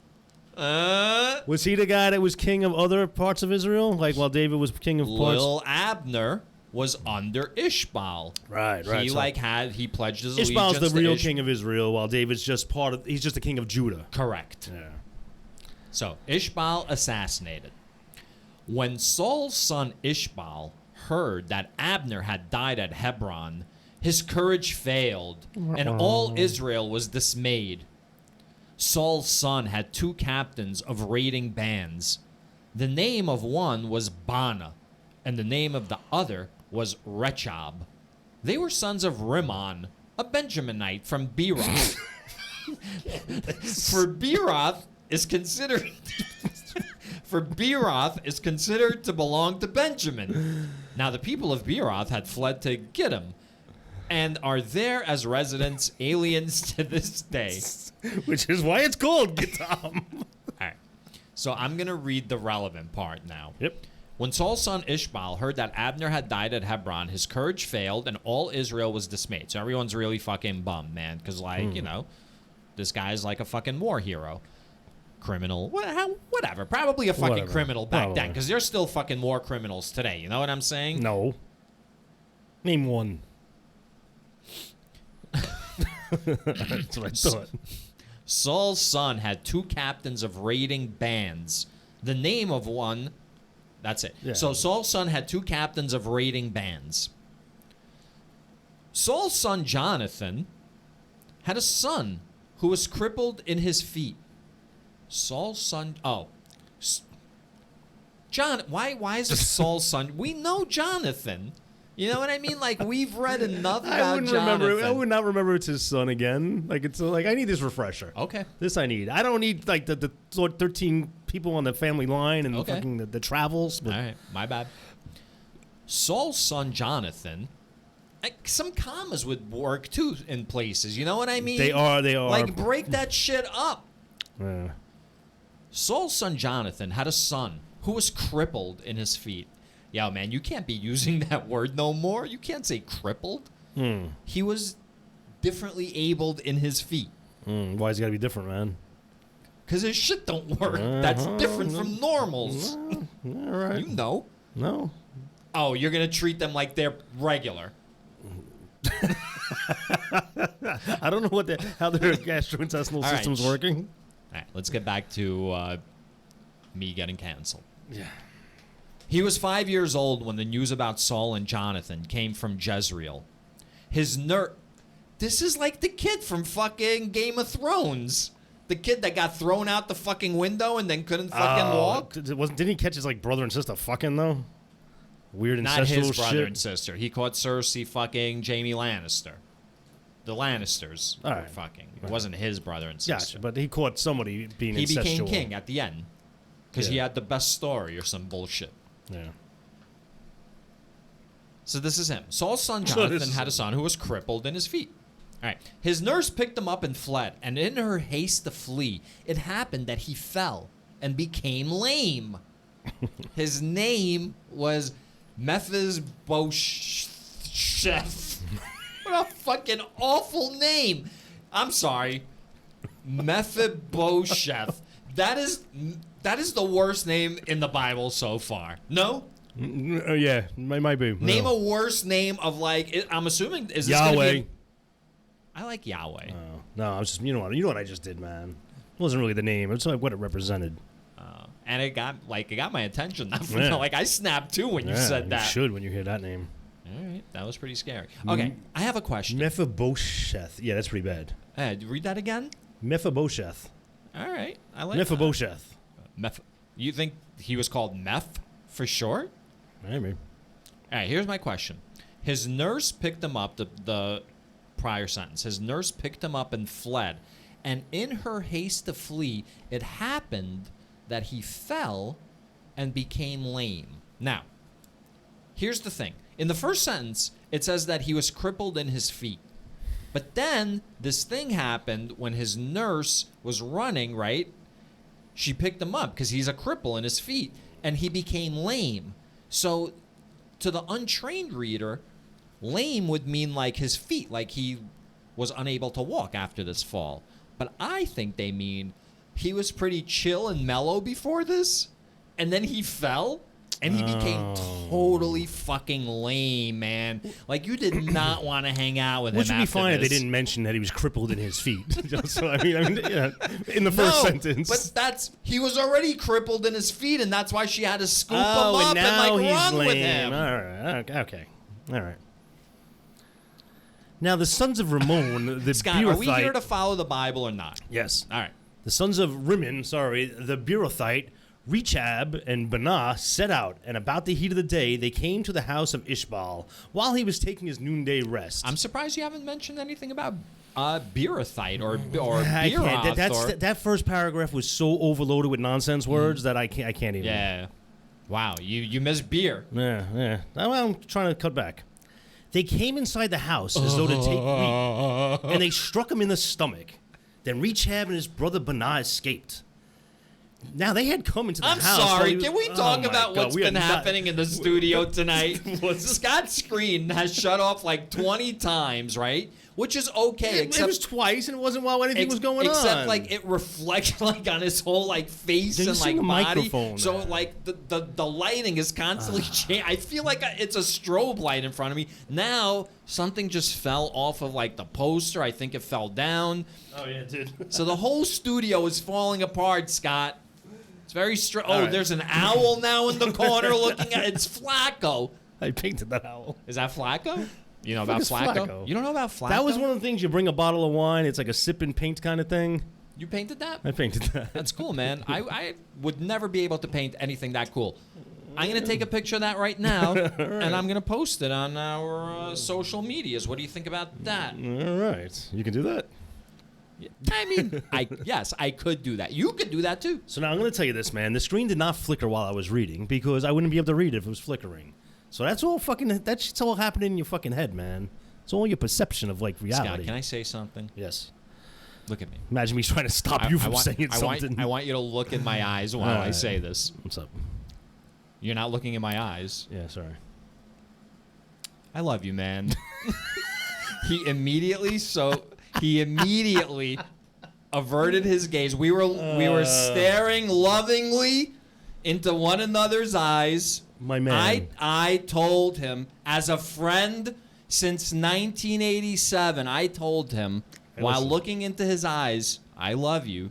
Was he the guy that was king of other parts of Israel? Like while David was king of parts? Lil Abner was under Ishbaal. Right. He pledged his Ishbaal's allegiance the real to king of Israel, while David's just he's just the king of Judah. Correct. Yeah. So, Ishbaal assassinated. When Saul's son Ishbaal heard that Abner had died at Hebron, his courage failed, and all Israel was dismayed. Saul's son had 2 captains of raiding bands. The name of one was Bana, and the name of the other was Rechab. They were sons of Rimmon, a Benjaminite from Beeroth. For Beeroth is considered to belong to Benjamin. Now the people of Beeroth had fled to Gittim, and are there as residents, aliens to this day. Which is why it's called Gittim. All right. So I'm going to read the relevant part now. Yep. When Saul's son Ishbaal heard that Abner had died at Hebron, his courage failed, and all Israel was dismayed. So everyone's really fucking bummed, man, because, like, you know, this guy's like a fucking war hero. Criminal. Whatever. Probably a fucking criminal back then, because there's still fucking war criminals today. You know what I'm saying? No. Name one. That's what I thought. Saul's son had 2 captains of raiding bands. The name of one... That's it. Yeah. So Saul's son had 2 captains of raiding bands. Saul's son Jonathan had a son who was crippled in his feet. Saul's son... John... Why is it Saul's son? We know Jonathan. You know what I mean? Like, we've read enough about Jonathan. I would not remember it's his son again. Like, it's like, I need this refresher. Okay. This I need. I don't need, like, the 13 people on the family line and Okay. fucking the travels. But All right, my bad. Saul's son Jonathan, some commas would work too in places. You know what I mean? They are. Like, break that shit up. Yeah. Saul's son Jonathan had a son who was crippled in his feet. Yo, man, you can't be using that word no more. You can't say crippled. He was differently abled in his feet. Why is it got to be different, man? Because his shit don't work. That's different from normals. All right. You know. No. Oh, you're going to treat them like they're regular. I don't know how their gastrointestinal All right. system's working. All right, let's get back to me getting canceled. Yeah. He was 5 years old when the news about Saul and Jonathan came from Jezreel. His This is like the kid from fucking Game of Thrones. The kid that got thrown out the fucking window and then couldn't fucking walk. Didn't he catch his like brother and sister fucking though? Weird incestual Not his shit. brother and sister. He caught Cersei fucking Jaime Lannister. The Lannisters All were right. fucking. It wasn't his brother and sister. Gotcha, but he caught somebody being He incestual. became king at the end because he Yeah. had the best story or some bullshit. Yeah. So this is him. Saul's son So Jonathan this is had a son who was crippled in his feet. All right. His nurse picked him up and fled, and in her haste to flee, it happened that he fell and became lame. His name was Mephibosheth. What a fucking awful name. I'm sorry. Mephibosheth. That is the worst name in the Bible so far. No? Yeah, might be. Name a worse name of like, I'm assuming, is this Yahweh. Gonna be, I like Yahweh. Oh, no, I was just, you know what I just did, man. It wasn't really the name. It's like what it represented. And it got my attention. Yeah. Like I snapped too when you said that. You should when you hear that name. All right, that was pretty scary. Okay, I have a question. Mephibosheth. Yeah, that's pretty bad. Read that again. Mephibosheth. All right, I like Mephibosheth. You think he was called Meph for short? Maybe. All right, here's my question. His nurse picked him up, the prior sentence. His nurse picked him up and fled. And in her haste to flee, it happened that he fell and became lame. Now, here's the thing. In the first sentence, it says that he was crippled in his feet. But then this thing happened when his nurse was running, right? She picked him up because he's a cripple in his feet, and he became lame. So to the untrained reader, lame would mean like his feet, like he was unable to walk after this fall. But I think they mean he was pretty chill and mellow before this, and then he fell, and he became totally fucking lame, man. Like, you did not want to hang out with him. Which would be fine if this. they didn't mention that he was crippled in his feet. So, I mean, yeah, in the first sentence. But he was already crippled in his feet, and that's why she had to scoop him up and now and like he's run lame. with him. All right, okay, all right. Now the sons of Rimmon, the Scott, Beerothite. are we here to follow the Bible or not? Yes. All right. The sons of Rimmon, the Beerothite, Rechab and Banah set out, and about the heat of the day they came to the house of Ishbal while he was taking his noonday rest. I'm surprised you haven't mentioned anything about Beerothite or I can't. Beeroth. That first paragraph was so overloaded with nonsense words that I can't even. Yeah. Wow, you miss beer. Yeah. I'm trying to cut back. They came inside the house as though to take meat, and they struck him in the stomach. Then Rechab and his brother Banah escaped. Now, they had come into the house. I'm sorry. Can we talk about what's been happening in the studio tonight? Scott's screen has shut off like 20 times, right? Which is okay. It was twice, and it wasn't while anything was going on. Except, like, it reflects, like, on his whole, like, face and, like, body. Microphone, so, like, the lighting is constantly changing. I feel like it's a strobe light in front of me. Now, something just fell off of, like, the poster. I think it fell down. Oh, yeah, it did. So the whole studio is falling apart, Scott. It's very strange. Oh, right. There's an owl now in the corner looking at. It's Flacco. I painted that owl. Is that Flacco? You know about Flacco? You don't know about Flacco? That was one of the things. You bring a bottle of wine. It's like a sip and paint kind of thing. You painted that? I painted that. That's cool, man. I would never be able to paint anything that cool. I'm going to take a picture of that right now, and I'm going to post it on our social medias. What do you think about that? All right. You can do that. I mean, yes, I could do that. You could do that, too. So now I'm going to tell you this, man. The screen did not flicker while I was reading because I wouldn't be able to read it if it was flickering. So that's all all happening in your fucking head, man. It's all your perception of, like, reality. Scott, can I say something? Yes. Look at me. Imagine me trying to stop you from saying something. I want you to look in my eyes while I say this. What's up? You're not looking in my eyes. Yeah, sorry. I love you, man. He immediately averted his gaze. We were staring lovingly into one another's eyes. My man. I told him, as a friend since 1987, I told him, while looking into his eyes, I love you.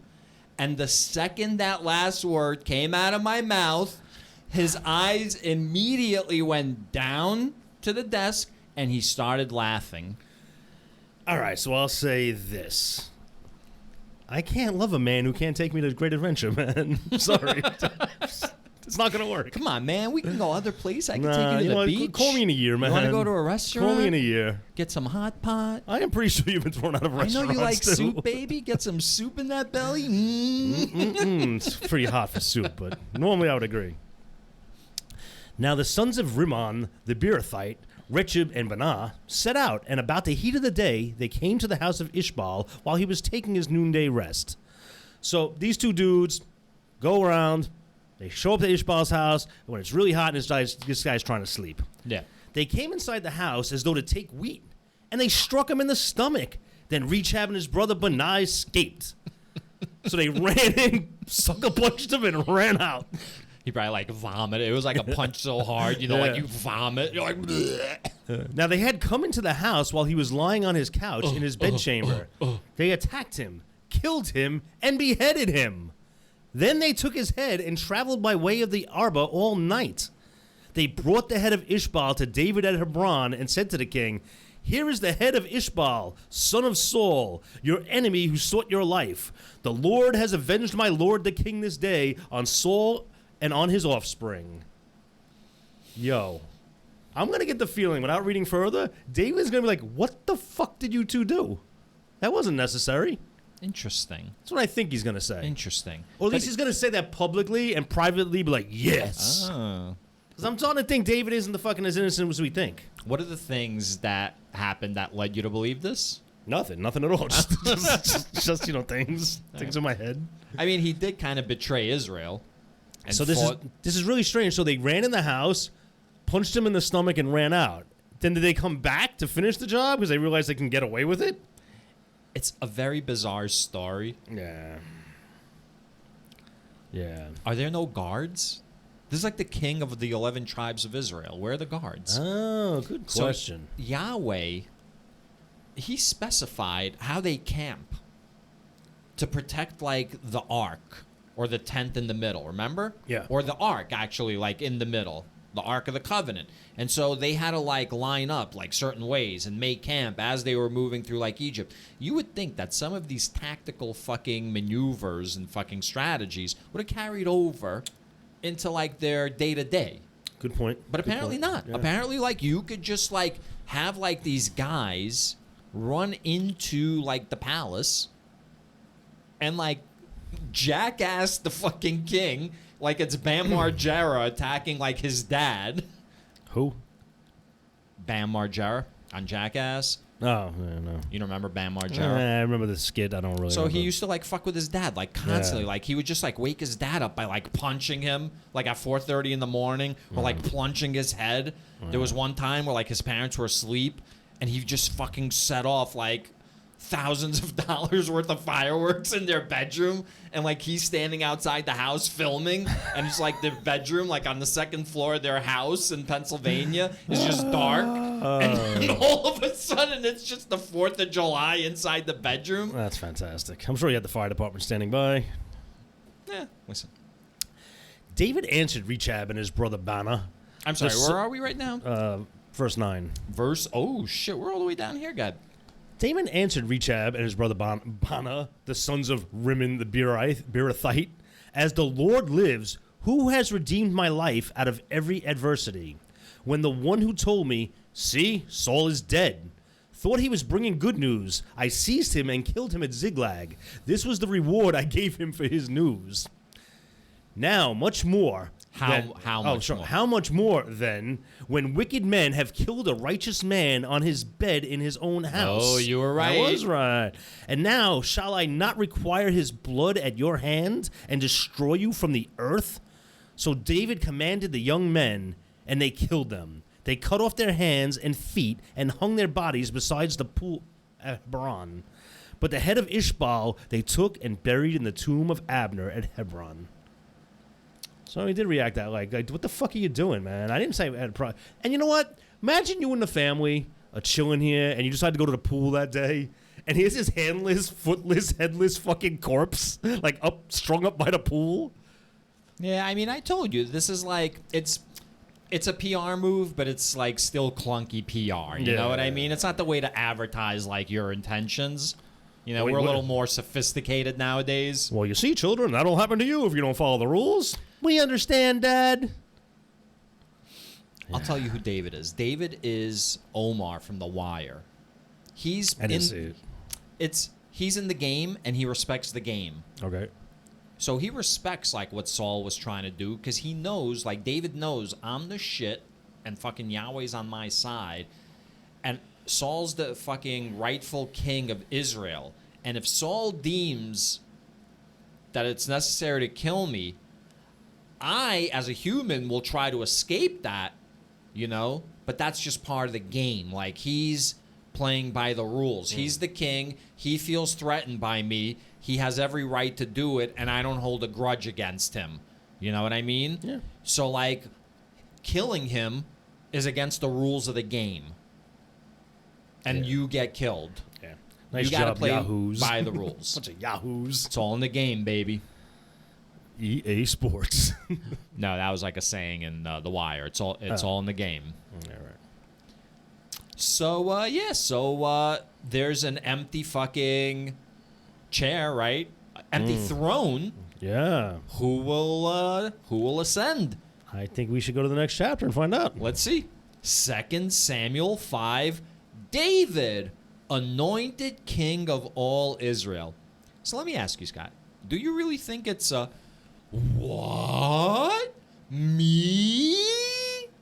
And the second that last word came out of my mouth, his eyes immediately went down to the desk, and he started laughing. All right, so I'll say this. I can't love a man who can't take me to great adventure, man. Sorry. It's not going to work. Come on, man. We can go other place. I can take you to the beach. Call me in a year, man. You want to go to a restaurant? Call me in a year. Get some hot pot. I am pretty sure you've been thrown out of restaurants, I know you like too. soup, baby. Get some soup in that belly. It's pretty hot for soup, but normally I would agree. Now the sons of Rimmon, the Beerothite, Rechab and Banah, set out, and about the heat of the day, they came to the house of Ishbal while he was taking his noonday rest. So these two dudes, go around. They show up to Ishbaal's house when it's really hot and this guy's trying to sleep. Yeah. They came inside the house as though to take wheat, and they struck him in the stomach. Then Rechab and his brother Benai escaped. So they ran in, sucker punched him, and ran out. He probably like vomited. It was like a punch so hard, like you vomit. You're like, bleh. Now they had come into the house while he was lying on his couch in his bedchamber. They attacked him, killed him, and beheaded him. Then they took his head and traveled by way of the Arba all night. They brought the head of Ishbaal to David at Hebron and said to the king, "Here is the head of Ishbaal, son of Saul, your enemy who sought your life. The Lord has avenged my lord the king this day on Saul and on his offspring." Yo, I'm going to get the feeling, without reading further, David's going to be like, what the fuck did you two do? That wasn't necessary. Interesting. That's what I think he's going to say. Interesting. Or at least he's going to say that publicly and privately be like, yes. Oh. Because I'm starting to think David isn't the fucking as innocent as we think. What are the things that happened that led you to believe this? Nothing at all. Just things in my head. I mean, he did kind of betray Israel. And So this is really strange. So they ran in the house, punched him in the stomach, and ran out. Then did they come back to finish the job because they realized they can get away with it? It's a very bizarre story. Yeah. Yeah. Are there no guards? This is like the king of the 11 tribes of Israel. Where are the guards? Oh, good question. So Yahweh, he specified how they camp to protect, like, the ark or the tent in the middle, remember? Yeah. Or the ark, actually, like, in the middle, the Ark of the Covenant. And so they had to, like, line up, like, certain ways and make camp as they were moving through, like, Egypt. You would think that some of these tactical fucking maneuvers and fucking strategies would have carried over into, like, their day-to-day. Good point. But apparently not. Yeah. Apparently, like, you could just, like, have, like, these guys run into, like, the palace and, like, jackass the fucking king like it's Bam Margera attacking, like, his dad. Who? Bam Margera on Jackass. Oh, yeah, no. You don't remember Bam Margera? I remember the skit. I don't really So remember. he used to, like, fuck with his dad, like, constantly. Yeah. Like, he would just, like, wake his dad up by, like, punching him, like, at 4:30 in the morning, or, like, plunging his head. There was one time where, like, his parents were asleep, and he just fucking set off, like, thousands of dollars worth of fireworks in their bedroom, and, like, he's standing outside the house filming, and it's like their bedroom, like, on the second floor of their house in Pennsylvania is just dark, and all of a sudden it's just the 4th of July inside the bedroom. That's fantastic. I'm sure you had the fire department standing by. Yeah, listen. David answered Rechab and his brother Bana. I'm sorry, The where are we right now? Verse 9. Oh shit, we're all the way down here, God. David answered Rechab and his brother Bana, the sons of Rimmon the Beerothite, "As the Lord lives, who has redeemed my life out of every adversity? When the one who told me, 'See, Saul is dead,' thought he was bringing good news, I seized him and killed him at Ziklag. This was the reward I gave him for his news. Now, much more." How much more, then, when wicked men have killed a righteous man on his bed in his own house? Oh, you were right. I was right. "And now shall I not require his blood at your hand and destroy you from the earth?" So David commanded the young men, and they killed them. They cut off their hands and feet and hung their bodies beside the pool at Hebron. But the head of Ishbaal they took and buried in the tomb of Abner at Hebron. So he did react that like, what the fuck are you doing, man? I didn't say I had a problem. And you know what? Imagine you and the family are chilling here, and you decide to go to the pool that day, and here's his handless, footless, headless fucking corpse, like strung up by the pool. Yeah, I mean, I told you, this is like, it's a PR move, but it's like still clunky PR. You know what I mean? It's not the way to advertise like your intentions. You know, we're a little more sophisticated nowadays. Well, you see, children, that'll happen to you if you don't follow the rules. We understand, Dad. I'll tell you who David is. David is Omar from The Wire. He's in the game, and he respects the game. Okay. So he respects like what Saul was trying to do, because he knows, like David knows, I'm the shit, and fucking Yahweh's on my side, and Saul's the fucking rightful king of Israel. And if Saul deems that it's necessary to kill me, I, as a human, will try to escape that, you know? But that's just part of the game. Like, he's playing by the rules. He's the king. He feels threatened by me. He has every right to do it, and I don't hold a grudge against him. You know what I mean? Yeah. So, like, killing him is against the rules of the game. And you get killed. Yeah. Nice you gotta job, play Yahoos. by the rules. Bunch of Yahoos. It's all in the game, baby. EA Sports. No, that was like a saying in The Wire. It's all in the game. Yeah, right. So there's an empty fucking chair, right? Empty throne. Yeah. Who will ascend? I think we should go to the next chapter and find out. Let's see. 2 Samuel 5, David, anointed king of all Israel. So let me ask you, Scott, do you really think it's a what? Me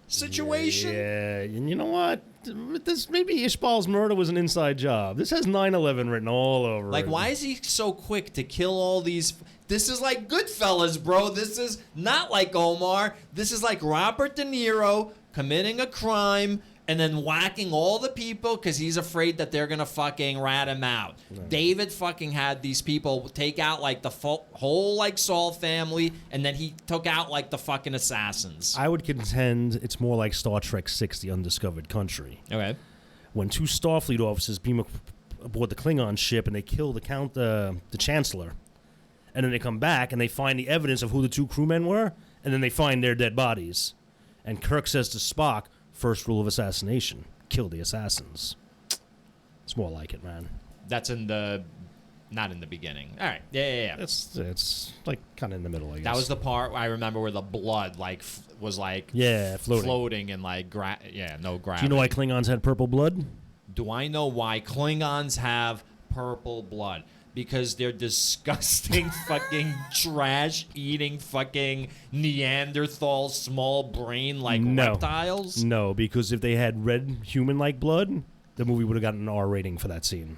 situation? Yeah, and you know what? This maybe Ishbal's murder was an inside job. This has 9/11 written all over Like, it. why is he so quick to kill all these? This is like Goodfellas, bro. This is not like Omar. This is like Robert De Niro committing a crime and then whacking all the people because he's afraid that they're going to fucking rat him out. Right. David fucking had these people take out like the whole like Saul family, and then he took out like the fucking assassins. I would contend it's more like Star Trek 6, The Undiscovered Country. Okay. When 2 Starfleet officers beam aboard the Klingon ship and they kill the Chancellor, and then they come back and they find the evidence of who the 2 crewmen were, and then they find their dead bodies. And Kirk says to Spock, first rule of assassination, kill the assassins. It's more like it, man. That's not in the beginning. All right. Yeah. It's like kind of in the middle, I guess. That was the part I remember where the blood like was like floating and like no gravity. Do you know why Klingons had purple blood? Do I know why Klingons have purple blood? Because they're disgusting fucking trash-eating fucking Neanderthal small brain like reptiles? No, because if they had red human-like blood, the movie would have gotten an R rating for that scene.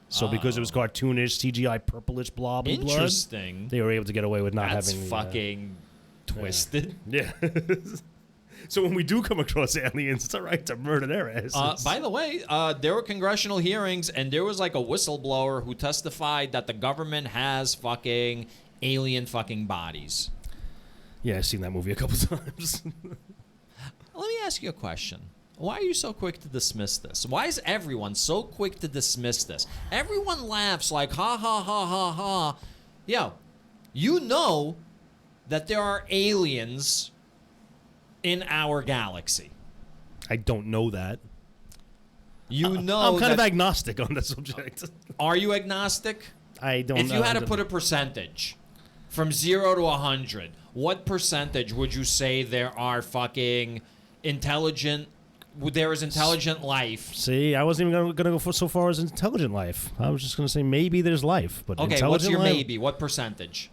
So because it was cartoonish, CGI, purplish blob of blood, interesting. They were able to get away with not having... That's fucking twisted. Yeah. So when we do come across aliens, it's all right to murder their asses. By the way, there were congressional hearings, and there was like a whistleblower who testified that the government has fucking alien fucking bodies. Yeah, I've seen that movie a couple times. Let me ask you a question. Why are you so quick to dismiss this? Why is everyone so quick to dismiss this? Everyone laughs like, ha, ha, ha, ha, ha. Yo, you know that there are aliens in our galaxy. I don't know that. You know I'm kind of agnostic on the subject. Are you agnostic? I don't know. If you had to put a percentage from 0 to 100, what percentage would you say there are fucking intelligent... There is intelligent life. See, I wasn't even going to go so far as intelligent life. I was just going to say maybe there's life, but okay, what's your maybe? What percentage?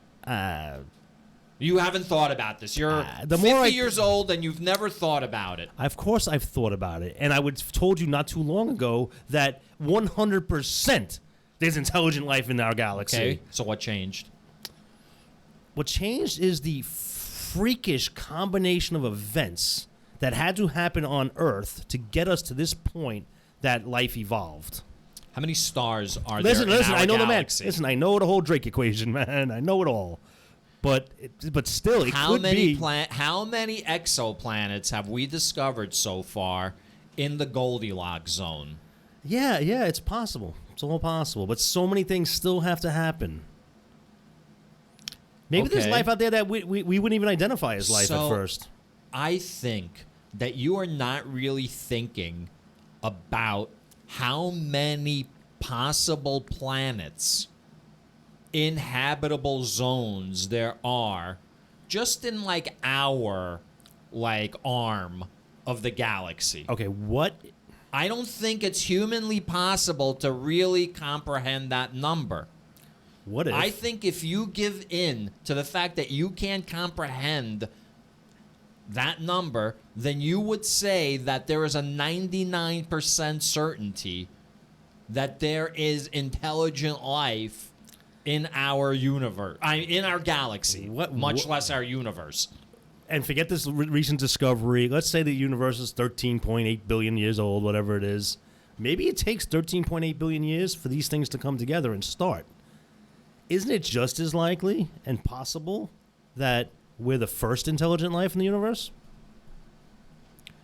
You haven't thought about this. You're 50 years old and you've never thought about it. Of course I've thought about it, and I told you not too long ago that 100% there's intelligent life in our galaxy. Okay, so what changed? What changed is the freakish combination of events that had to happen on Earth to get us to this point that life evolved. How many stars are there in our I know galaxy? Listen, I know the whole Drake equation, man. I know it all. But still, it could be... How many exoplanets have we discovered so far in the Goldilocks zone? Yeah, it's possible. It's all possible. But so many things still have to happen. Maybe there's life out there that we wouldn't even identify as life at first. I think that you are not really thinking about how many possible planets, inhabitable zones there are just in like our like arm of the galaxy. Okay, what? I don't think it's humanly possible to really comprehend that number. What if? I think if you give in to the fact that you can't comprehend that number, then you would say that there is a 99% certainty that there is intelligent life in our universe. In our galaxy. Much less our universe. And forget this recent discovery. Let's say the universe is 13.8 billion years old, whatever it is. Maybe it takes 13.8 billion years for these things to come together and start. Isn't it just as likely and possible that we're the first intelligent life in the universe?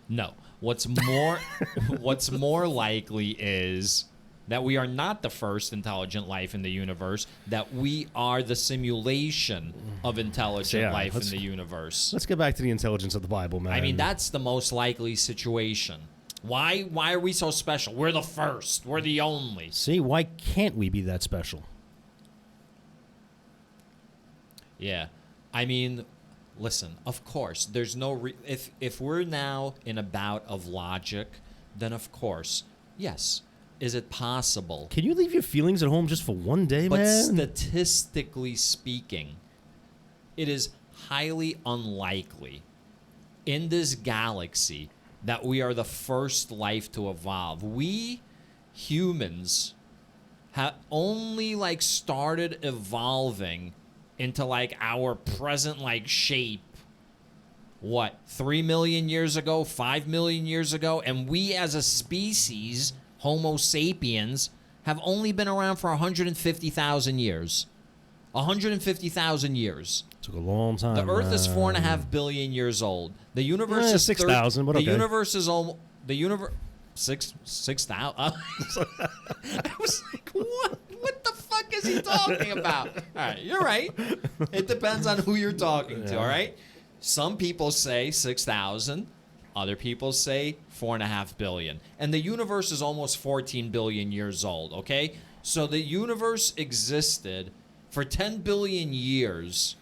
No. What's more likely is that we are not the first intelligent life in the universe, that we are the simulation of intelligent life in the universe. Let's get back to the intelligence of the Bible, man. I mean, that's the most likely situation. Why are we so special? We're the first. We're the only. See, why can't we be that special? Yeah. I mean, listen, of course, there's no... if we're now in a bout of logic, then of course, yes. Is it possible? Can you leave your feelings at home just for one day, but man? But statistically speaking, it is highly unlikely in this galaxy that we are the first life to evolve. We humans have only like started evolving into like our present like shape. What, 3 million years ago, 5 million years ago? And we as a species, Homo sapiens, have only been around for 150,000 years. 150,000 years. Took a long time. The Earth is 4.5 billion years old. The universe is 6,000. But okay. The universe is almost 6,000. I was like, what? What the fuck is he talking about? All right, you're right. It depends on who you're talking to. All right. Some people say 6,000. Other people say 4.5 billion. And the universe is almost 14 billion years old. Okay, so the universe existed for 10 billion years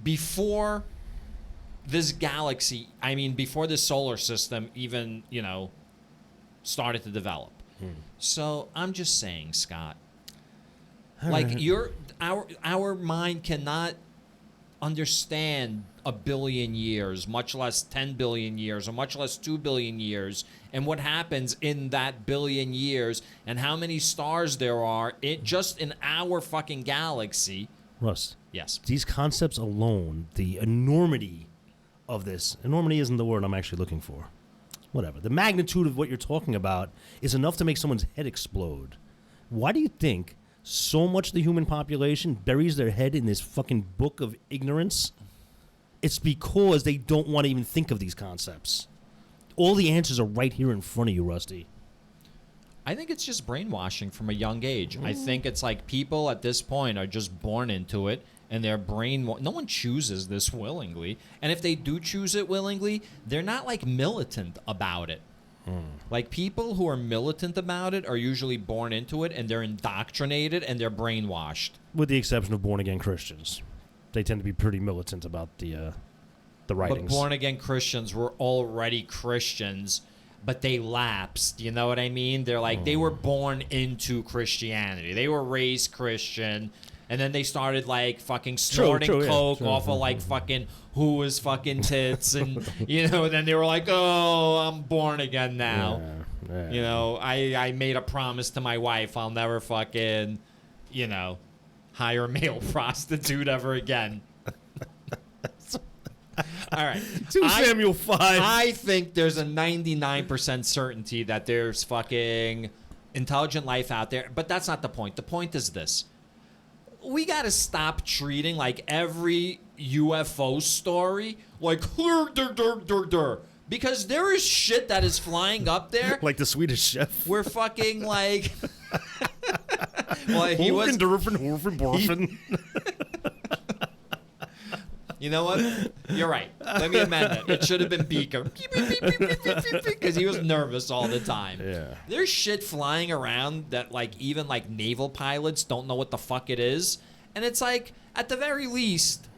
before this galaxy, before this solar system even, started to develop. So I'm just saying, Scott, our mind cannot understand a billion years, much less 10 billion years, or much less 2 billion years, and what happens in that billion years, and how many stars there are just in our fucking galaxy. Russ. Yes. These concepts alone, the enormity of this, enormity isn't the word I'm actually looking for. Whatever. The magnitude of what you're talking about is enough to make someone's head explode. Why do you think so much of the human population buries their head in this fucking book of ignorance? It's because they don't want to even think of these concepts. All the answers are right here in front of you, Rusty. I think it's just brainwashing from a young age. I think it's like people at this point are just born into it, and their brain... No one chooses this willingly. And if they do choose it willingly, they're not like militant about it. Like people who are militant about it are usually born into it, and they're indoctrinated, and they're brainwashed. With the exception of born-again Christians. They tend to be pretty militant about the writings. But born-again Christians were already Christians, but they lapsed. You know what I mean? They're like, they were born into Christianity. They were raised Christian, and then they started like fucking snorting coke off of like fucking who was fucking tits, and then they were like, oh, I'm born again now. I made a promise to my wife I'll never fucking, hire a male prostitute ever again. All right. 2 Samuel 5. I think there's a 99% certainty that there's fucking intelligent life out there, but that's not the point. The point is this. We got to stop treating like every UFO story like because there is shit that is flying up there. Like the Swedish Chef. We're fucking like... Well, he was... You know what? You're right. Let me amend it. It should have been Beaker. Because he was nervous all the time. Yeah. There's shit flying around that like even like naval pilots don't know what the fuck it is. And it's like, at the very least,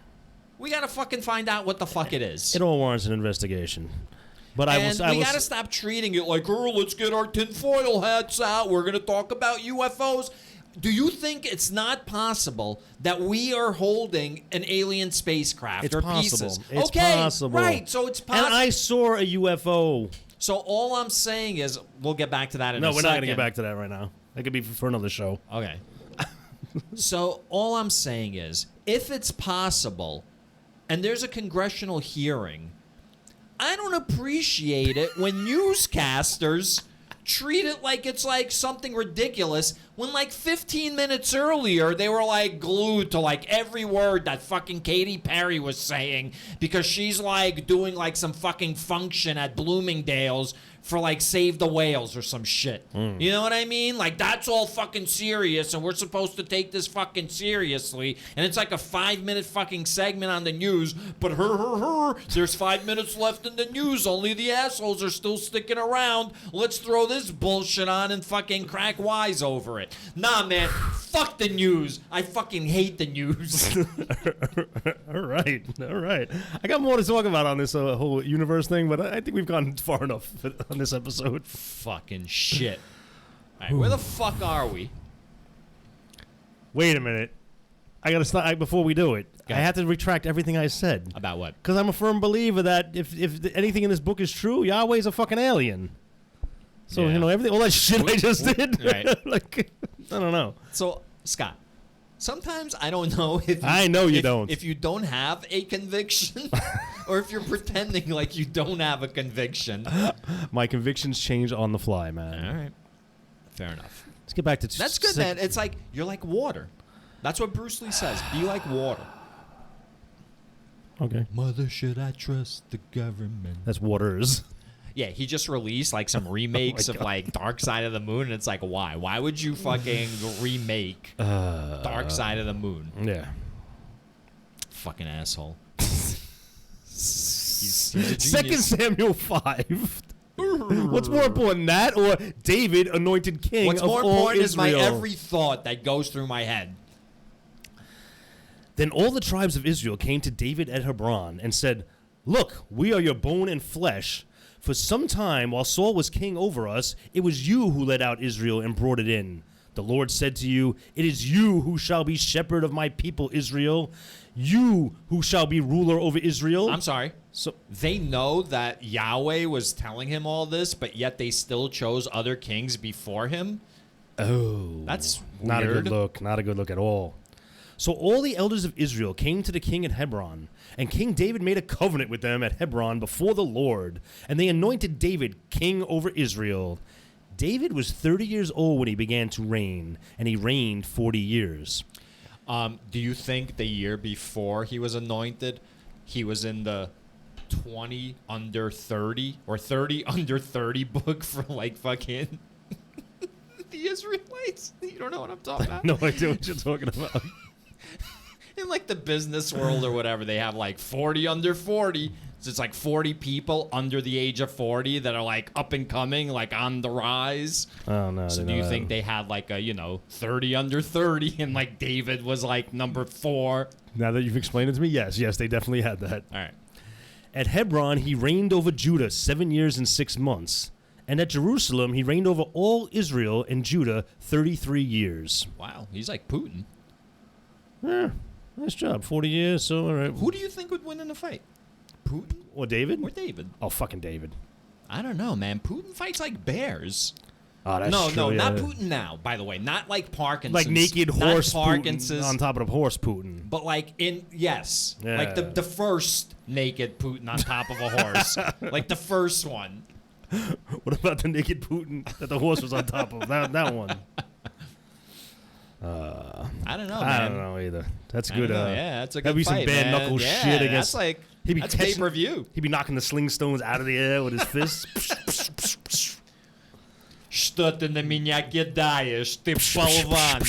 we got to fucking find out what the fuck it is. It all warrants an investigation. But we got to stop treating it like, oh, let's get our tinfoil hats out. We're going to talk about UFOs. Do you think it's not possible that we are holding an alien spacecraft or pieces? It's possible. Right, so it's possible. And I saw a UFO. So all I'm saying is, we'll get back to that in a second. No, we're not going to get back to that right now. That could be for another show. Okay. So all I'm saying is, if it's possible, and there's a congressional hearing, I don't appreciate it when newscasters treat it like it's like something ridiculous when like 15 minutes earlier they were like glued to like every word that fucking Katy Perry was saying because she's like doing like some fucking function at Bloomingdale's for like Save the Whales or some shit. You know what I mean? Like that's all fucking serious and we're supposed to take this fucking seriously and it's like a 5-minute fucking segment on the news, but there's 5 minutes left in the news, only the assholes are still sticking around. Let's throw this bullshit on and fucking crack wise over it. Nah, man, fuck the news. I fucking hate the news. All right. I got more to talk about on this whole universe thing, but I think we've gone far enough on this episode. Fucking shit. All right, where the fuck are we? Wait a minute. I gotta stop before we do it. Okay. I have to retract everything I said. About what? Because I'm a firm believer that if anything in this book is true, Yahweh's a fucking alien. So, Yeah. you know, everything, all that shit I just did. Right. Like, I don't know. So, Scott, sometimes I don't know if I know you don't. If you don't have a conviction or if you're pretending like you don't have a conviction. My convictions change on the fly, man. All right. Fair enough. Let's get back to... That's good, man. It's like, you're like water. That's what Bruce Lee says. Be like water. Okay. Mother, should I trust the government? That's waters. Yeah, he just released like some remakes of like Dark Side of the Moon, and it's like, why? Why would you fucking remake Dark Side of the Moon? Yeah. Fucking asshole. he's a genius. 2 Samuel 5. What's more important, that or David anointed king What's of more all important is Israel? my every thought that goes through my head. Then all the tribes of Israel came to David at Hebron and said, "Look, we are your bone and flesh. For some time, while Saul was king over us, it was you who led out Israel and brought it in. The Lord said to you, 'It is you who shall be shepherd of my people Israel, you who shall be ruler over Israel.'" I'm sorry. So They know that Yahweh was telling him all this, but yet they still chose other kings before him? That's weird. not a good look. Not a good look at all. So all the elders of Israel came to the king at Hebron, and King David made a covenant with them at Hebron before the Lord, and they anointed David king over Israel. David was 30 years old when he began to reign, and he reigned 40 years. Do you think the year before he was anointed, he was in the 20 under 30 or 30 under 30 book for like fucking the Israelites? You don't know what I'm talking about? No idea what you're talking about. In like the business world or whatever, they have like 40 under 40. So it's like 40 people under the age of 40 that are like up and coming, like on the rise. Oh, no. So do you think they had like a, 30 under 30 and like David was like number 4? Now that you've explained it to me, yes, they definitely had that. All right. At Hebron, he reigned over Judah 7 years and 6 months. And at Jerusalem, he reigned over all Israel and Judah 33 years. Wow. He's like Putin. Yeah, nice job. 40 years, so all right. Who do you think would win in a fight? Putin Or David? or David? Oh, fucking David. I don't know, man. Putin fights like bears. Oh, that's No, true, yeah. not Putin now, by the way. Not like Parkinson's. Like naked not horse Parkinson's, Putin on top of the horse Putin. but like yes. Yeah. Like the first naked Putin on top of a horse. Like the first one. What about the naked Putin that the horse was on top of? That one. I don't know, man. I don't know either. That's good. Yeah, that's a good that'd be some fight, bad man. knuckle Yeah, shit against. That's like He'd be that's catching- pay-per-view. He'd be knocking the sling stones out of the air with his fists. Что ты на меня кидаешь, ты болван?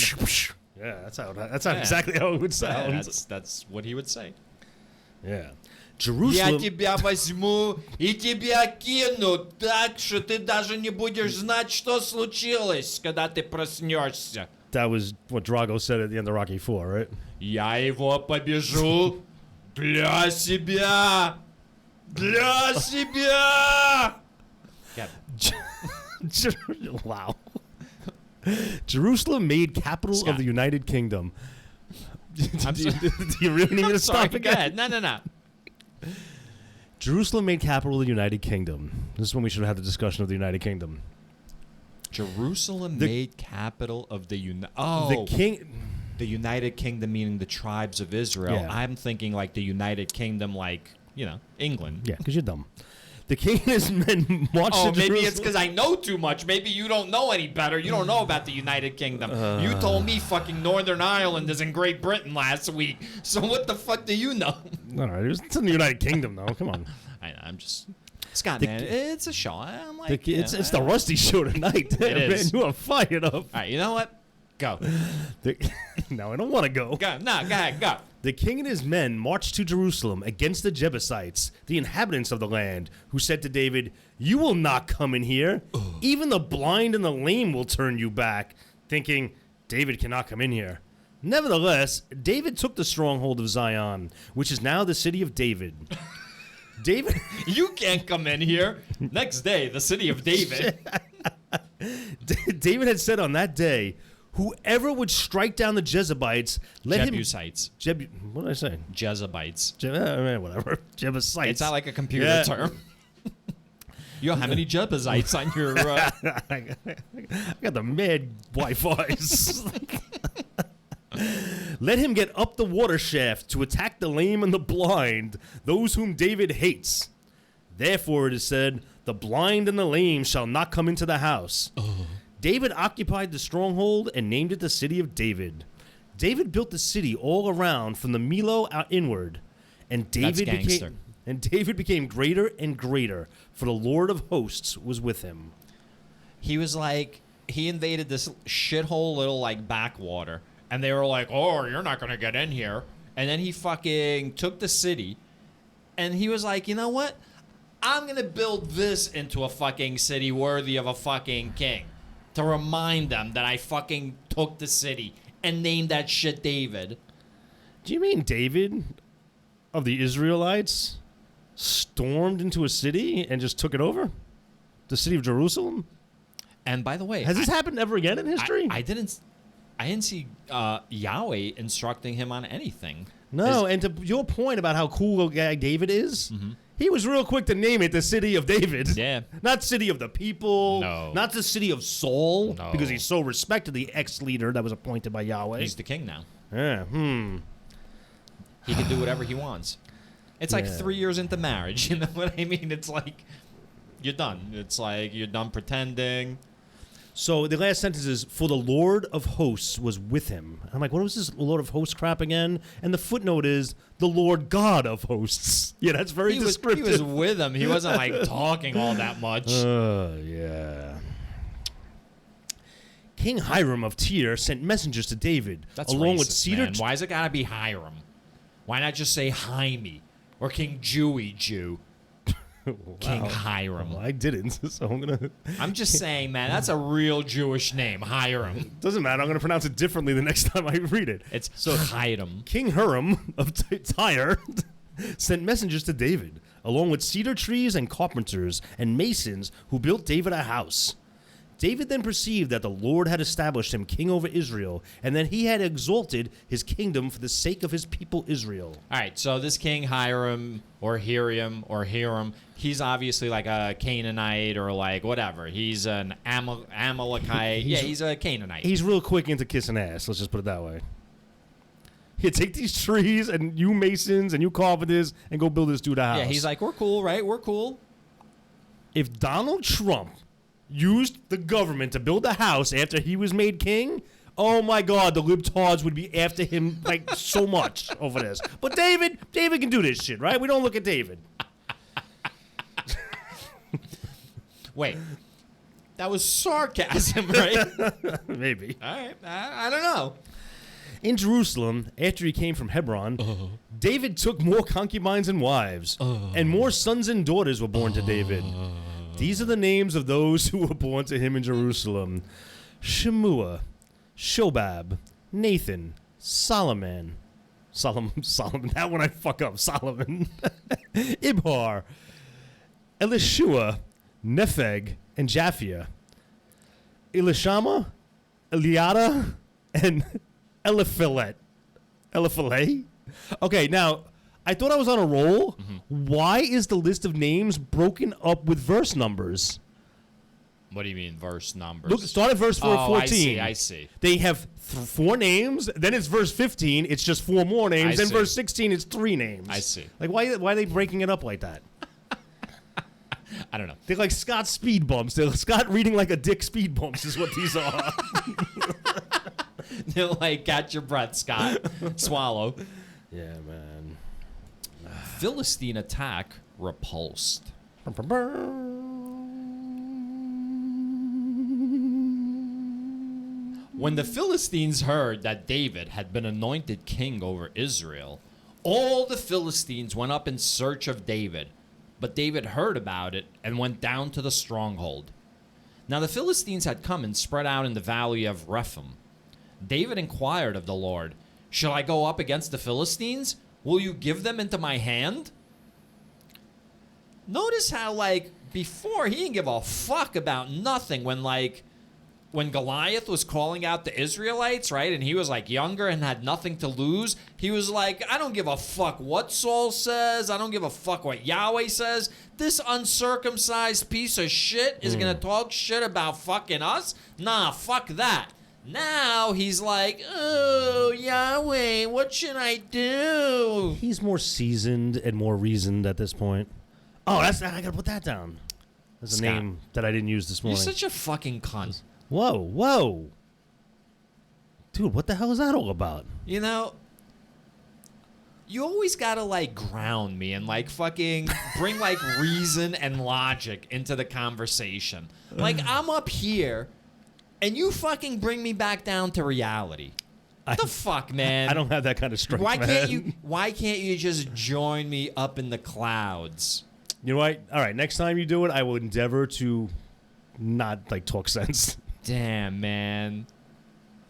Yeah, that's how exactly how it would sound. Yeah, that's what he would say. Yeah. Я Jerusalem. тебя возьму и тебя кину так, что ты даже не будешь знать, что случилось, когда ты проснешься. That was what Drago said at the end of Rocky IV, right? Я его побежу для себя. Для себя. Wow. Jerusalem made capital Scott. of the United Kingdom. I'm do you really need to Sorry, stop go again? ahead. No. Jerusalem made capital of the United Kingdom. This is when we should have had the discussion of the United Kingdom. Jerusalem The- made capital of the United. Oh, The king. the United Kingdom meaning the tribes of Israel. Yeah. I'm thinking like the United Kingdom, like, England. Yeah, because you're dumb. The king and his men marched to Maybe Jerusalem. it's because I know too much. Maybe you don't know any better. You don't know about the United Kingdom. You told me fucking Northern Ireland is in Great Britain last week. So what the fuck do you know? All right, it's in the United Kingdom, though. Come on. I'm just... Scott, man, it's a show. I'm like... It's the Rusty Show tonight. It is. Man, you are fired up. All right, you know what? Go. No, I don't want to go. Go. No, go ahead. Go. The king and his men marched to Jerusalem against the Jebusites, the inhabitants of the land, who said to David, "You will not come in here. Even the blind and the lame will turn you back," thinking, David cannot come in here. Nevertheless, David took the stronghold of Zion, which is now the city of David. David, You can't come in here. Next day, the city of David. David had said on that day, whoever would strike down the Jebusites, let Jebusites. What did I say? Jebusites. Whatever. Jebusites. It's not like a computer term. You don't have any Jebusites on your... I got the mad Wi-Fi's. Let him get up the water shaft to attack the lame and the blind, those whom David hates. Therefore it is said, the blind and the lame shall not come into the house. David occupied the stronghold and named it the city of David. David built the city all around from the Milo out inward, and David became greater and greater, for the Lord of hosts was with him. He was like, he invaded this shithole little like backwater, and they were like, "Oh, you're not gonna get in here." And then he fucking took the city, and he was like, "You know what? I'm gonna build this into a fucking city worthy of a fucking king, to remind them that I fucking took the city and named that shit David." Do you mean David of the Israelites stormed into a city and just took it over? The city of Jerusalem? And by the way, Has this happened ever again in history? I didn't see Yahweh instructing him on anything. No, and to your point about how cool a guy David is, he was real quick to name it the city of David. Yeah. Not city of the people. No. Not the city of Saul. No. Because he's so respected, the ex-leader that was appointed by Yahweh. He's the king now. Yeah, He can do whatever he wants. It's like Yeah. 3 years into marriage. You know what I mean? It's like, you're done. It's like, you're done pretending. So the last sentence is, for the Lord of hosts was with him. I'm like, what was this Lord of hosts crap again? And the footnote is, the Lord God of hosts. Yeah, that's very descriptive. He was with him. He wasn't like talking all that much. Yeah. King Hiram of Tyre sent messengers to David, That's along racist, with cedar. man. Why's it gotta be Hiram? Why not just say Jaime or King Jewy Jew? King Hiram. Well, I didn't, so I'm gonna. I'm just saying, man, that's a real Jewish name, Hiram. Doesn't matter. I'm gonna pronounce it differently the next time I read it. It's Hiram. King Hiram of Tyre sent messengers to David, along with cedar trees and carpenters and masons who built David a house. David then perceived that the Lord had established him king over Israel, and that he had exalted his kingdom for the sake of his people Israel. All right, so this King Hiram or Hiram, he's obviously like a Canaanite or like whatever. He's an Amalekite. He's a Canaanite. He's real quick into kissing ass, let's just put it that way. Here, take these trees and you masons and you carpenters and go build this dude a house. Yeah, he's like, we're cool, right? We're cool. If Donald Trump used the government to build a house after he was made king, oh my God, the libtards would be after him like so much over this. But David can do this shit, right? We don't look at David. Wait, that was sarcasm, right? Maybe. All right, I don't know. In Jerusalem, after he came from Hebron, David took more concubines and wives, and more sons and daughters were born to David. These are the names of those who were born to him in Jerusalem: Shemua, Shobab, Nathan, Solomon. That one I fuck up. Solomon. Ibhar, Elishua, Nepheg, and Japhia. Elishama, Eliada, and Eliphalet. Okay, now, I thought I was on a roll. Why is the list of names broken up with verse numbers? What do you mean, verse numbers? Look, start at verse 14. I see. They have 4 names. Then it's verse 15. It's just 4 more names. Then verse 16, it's 3 names. I see. Like, why are they breaking it up like that? I don't know. They're like Scott speed bumps. They're Scott reading like a dick speed bumps is what these are. They're like, catch your breath, Scott. Swallow. Yeah, man. Philistine attack repulsed. When the Philistines heard that David had been anointed king over Israel, all the Philistines went up in search of David. But David heard about it and went down to the stronghold. Now the Philistines had come and spread out in the valley of Rephaim. David inquired of the Lord, "Shall I go up against the Philistines? Will you give them into my hand?" Notice how, like, before he didn't give a fuck about nothing when Goliath was calling out the Israelites, right? And he was like younger and had nothing to lose. He was like, I don't give a fuck what Saul says. I don't give a fuck what Yahweh says. This uncircumcised piece of shit is going to talk shit about fucking us? Nah, fuck that. Now he's like, oh, Yahweh, what should I do? He's more seasoned and more reasoned at this point. Oh, I gotta put that down. That's a Scott, name that I didn't use this morning. You're such a fucking cunt. Whoa. Dude, what the hell is that all about? You know, you always gotta, like, ground me and, like, fucking bring, like, reason and logic into the conversation. Like, I'm up here, and you fucking bring me back down to reality. What the fuck, man? I don't have that kind of strength, Why can't you just join me up in the clouds? You know what? All right, next time you do it, I will endeavor to not, like, talk sense. Damn, man.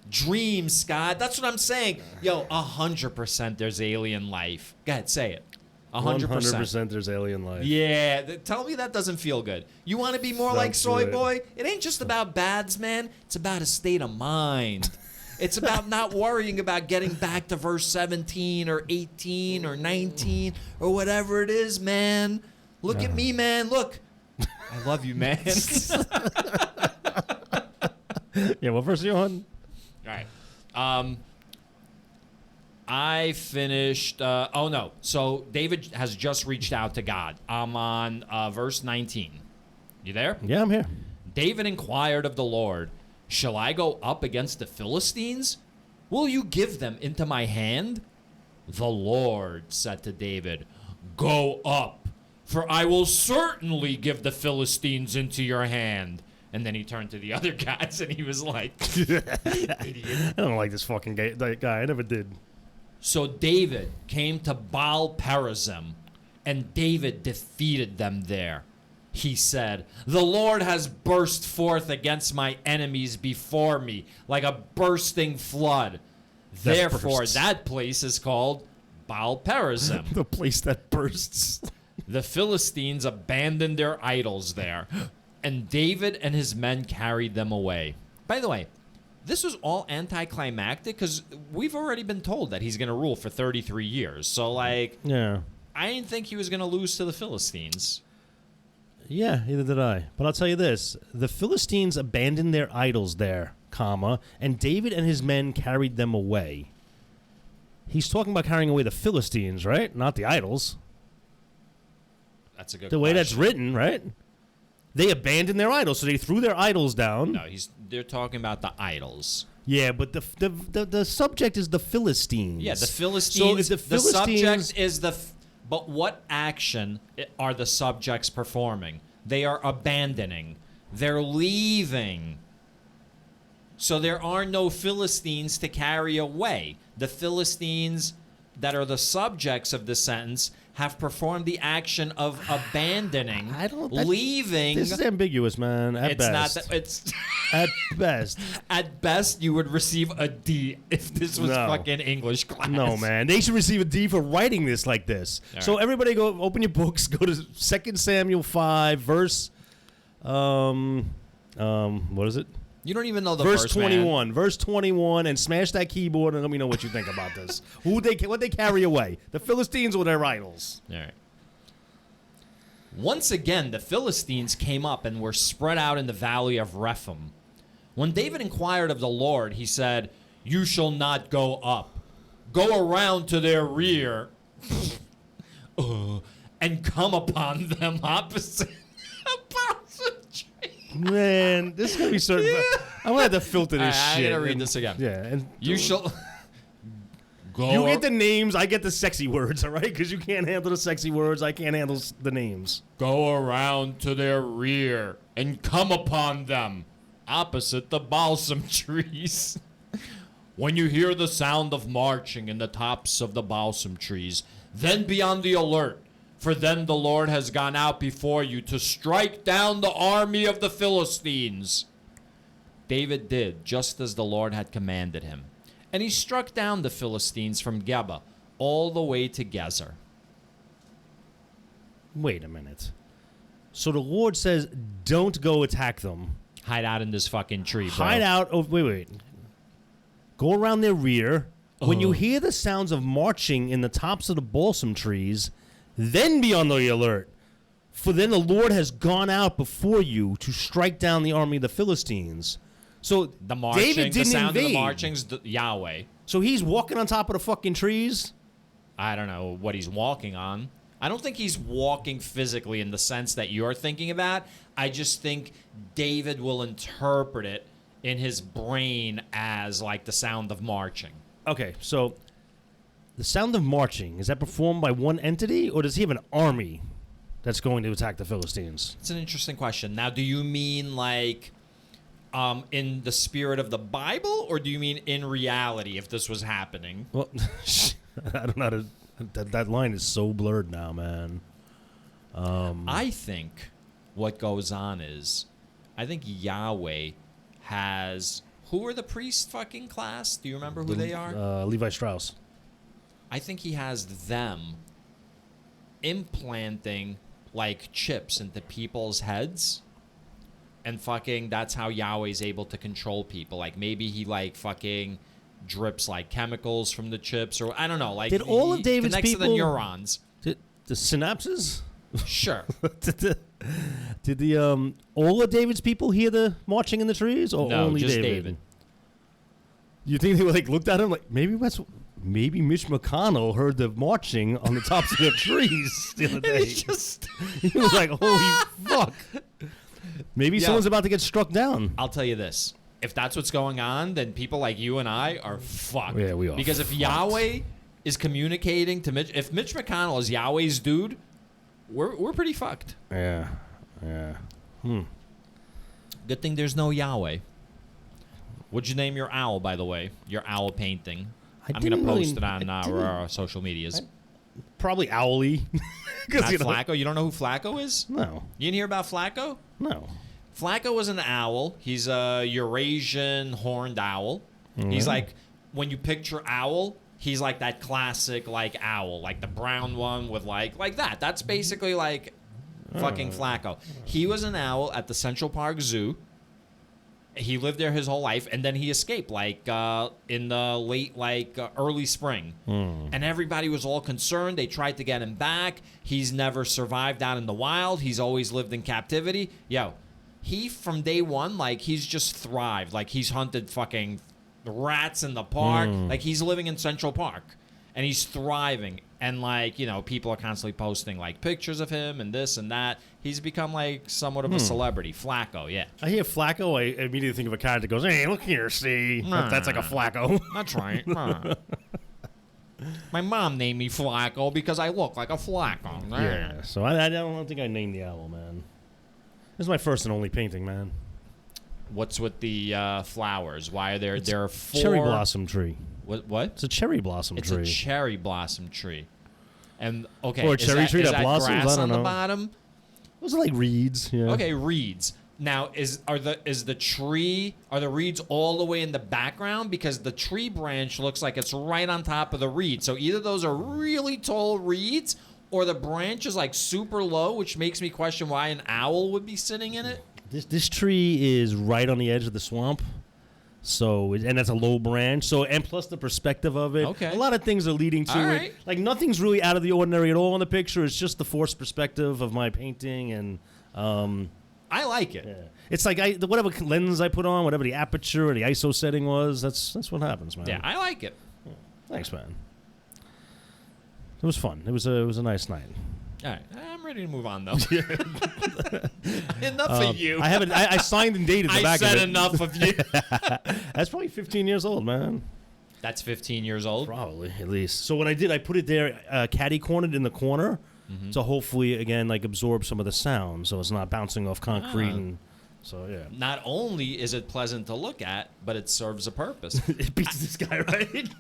Dream, Scott. That's what I'm saying. Yo, 100% there's alien life. Go ahead, say it. 100%. 100% there's alien life. Yeah, tell me that doesn't feel good. You want to be more like Soy Boy? It ain't just about bads, man. It's about a state of mind. It's about not worrying about getting back to verse 17 or 18 or 19 or whatever it is, man. Look at me, man. Look. I love you, man. Yeah, what verse are you on? All right. I finished. Oh, no. So David has just reached out to God. I'm on verse 19. You there? Yeah, I'm here. David inquired of the Lord, "Shall I go up against the Philistines? Will you give them into my hand?" The Lord said to David, "Go up, for I will certainly give the Philistines into your hand." And then he turned to the other guys and he was like, "Idiot." I don't like this fucking guy. I never did. So David came to Baal Perazim, and David defeated them there. He said, "The Lord has burst forth against my enemies before me like a bursting flood." Therefore, that place is called Baal Perazim. The place that bursts. The Philistines abandoned their idols there, and David and his men carried them away. By the way, this was all anticlimactic because we've already been told that he's going to rule for 33 years. So, like, Yeah. I didn't think he was going to lose to the Philistines. Yeah, neither did I. But I'll tell you this. The Philistines abandoned their idols there, comma, and David and his men carried them away. He's talking about carrying away the Philistines, right? Not the idols. That's a good The way that's written, right? They abandoned their idols, so they threw their idols down. No, they're talking about the idols. Yeah, but the subject is the Philistines. Yeah, the Philistines. So the subject is but what action are the subjects performing? They are abandoning. They're leaving. So there are no Philistines to carry away. The Philistines that are the subjects of the sentence have performed the action of abandoning, leaving. This is ambiguous, man. At best. It's At best. At best, you would receive a D if this was fucking English class. No, man. They should receive a D for writing this like this. All so right. everybody go open your books, go to 2 Samuel 5, verse what is it? You don't even know the verse verse, 21. man. Verse 21, and smash that keyboard and let me know what you think about this. What they carry away? The Philistines or their idols? All right. Once again, the Philistines came up and were spread out in the valley of Rephaim. When David inquired of the Lord, he said, "You shall not go up. Go around to their rear and come upon them opposite tree." Man, this is going to be so... Yeah. I'm going to have to filter this shit. I'm going to read this again. Yeah. And You shall... Go you get the names, I get the sexy words, all right? Because you can't handle the sexy words, I can't handle the names. Go around to their rear and come upon them opposite the balsam trees. When you hear the sound of marching in the tops of the balsam trees, then be on the alert, for then the Lord has gone out before you to strike down the army of the Philistines. David did just as the Lord had commanded him, and he struck down the Philistines from Geba all the way to Gezer. Wait a minute. So the Lord says, don't go attack them. Hide out in this fucking tree, bro. Hide out. Oh, wait. Go around their rear. When you hear the sounds of marching in the tops of the balsam trees, then be on the alert. For then the Lord has gone out before you to strike down the army of the Philistines. So The marching, David didn't the sound invade. of the marching's Yahweh. So he's walking on top of the fucking trees? I don't know what he's walking on. I don't think he's walking physically in the sense that you're thinking about. I just think David will interpret it in his brain as like the sound of marching. Okay, so the sound of marching, is that performed by one entity, or does he have an army that's going to attack the Philistines? It's an interesting question. Now, do you mean like in the spirit of the Bible, or do you mean in reality if this was happening? Well, I don't know how to... That line is so blurred now, man. I think what goes on is, I think Yahweh has... Who are the priest fucking class? Do you remember who they are? Levi Strauss. I think he has them implanting like chips into people's heads. And fucking that's how Yahweh's able to control people. Like maybe he like fucking drips like chemicals from the chips, or I don't know. Like Did all of David's connects people... to the neurons. The synapses? Sure. Did the all of David's people hear the marching in the trees, or No, only just David? David. You think they like looked at him like maybe Mitch McConnell heard the marching on the tops of the trees the other day? He was like, "Holy fuck!" Maybe someone's about to get struck down. I'll tell you this: if that's what's going on, then people like you and I are fucked. Yeah, we are. Because if fucked. Yahweh is communicating to Mitch, if Mitch McConnell is Yahweh's dude, we're pretty fucked. Yeah. Good thing there's no Yahweh. What'd you name your owl, by the way? Your owl painting. I'm going to post it on our social medias. Probably Owly. Not Flacco? You don't know who Flacco is? No. You didn't hear about Flacco? No. Flacco was an owl. He's a Eurasian horned owl. He's like, when you picture owl, he's like that classic like owl, like the brown one with like that. That's basically like fucking Flacco. He was an owl at the Central Park Zoo. He lived there his whole life, and then he escaped like in the late early spring. And everybody was all concerned. They tried to get him back. He's never survived out in the wild. He's always lived in captivity. Yo, he from day one, like he's just thrived. Like he's hunted fucking rats in the park. Like he's living in Central Park, and he's thriving. And like, you know, people are constantly posting like pictures of him and this and that. He's become like somewhat of a celebrity. Flacco, yeah. I hear Flacco, I immediately think of a character that goes, "Hey, look here, see." That's like a Flacco. That's right. My mom named me Flacco because I look like a Flacco. Yeah, so I don't think I named the owl, man. This is my first and only painting, man. What's with the flowers? Why are there are four... Cherry blossom tree. What? It's a cherry blossom tree. It's a cherry blossom tree. And, okay, or a cherry tree that blossoms, grass I don't on know. the bottom? Those are like reeds, yeah. Okay, reeds. Now, are the reeds all the way in the background? Because the tree branch looks like it's right on top of the reed. So either those are really tall reeds, or the branch is like super low, which makes me question why an owl would be sitting in it. This tree is right on the edge of the swamp. So, and that's a low branch. So, and plus the perspective of it. Okay. A lot of things are leading to All it. right. Like nothing's really out of the ordinary at all in the picture. It's just the forced perspective of my painting, and I like it. yeah. It's like whatever lens I put on, whatever the aperture or the ISO setting was. That's what happens, man. Yeah, I like it. Thanks, man. It was fun. It was a nice night. All right, I'm ready to move on though. Enough of you. I haven't. I signed and dated the I back said of it. enough of you. That's probably 15 years old, man. That's 15 years old. Probably, at least. So what I did, I put it there, caddy cornered in the corner, to hopefully again like absorb some of the sound, so it's not bouncing off concrete. And so yeah, Not only is it pleasant to look at, but it serves a purpose. it beats this guy, right?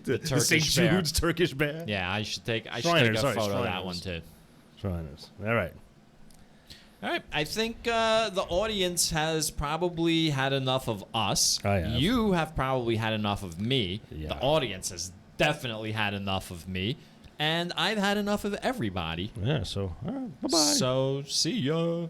the Turkish St. bear. Jude's Turkish bear. Yeah, I should take a Shriners, photo sorry, of that Shriners. one too. Shriners. All right. All right, I think the audience has probably had enough of us. I have. You have probably had enough of me. Yeah. The audience has definitely had enough of me. And I've had enough of everybody. Yeah. So bye bye. So, see ya.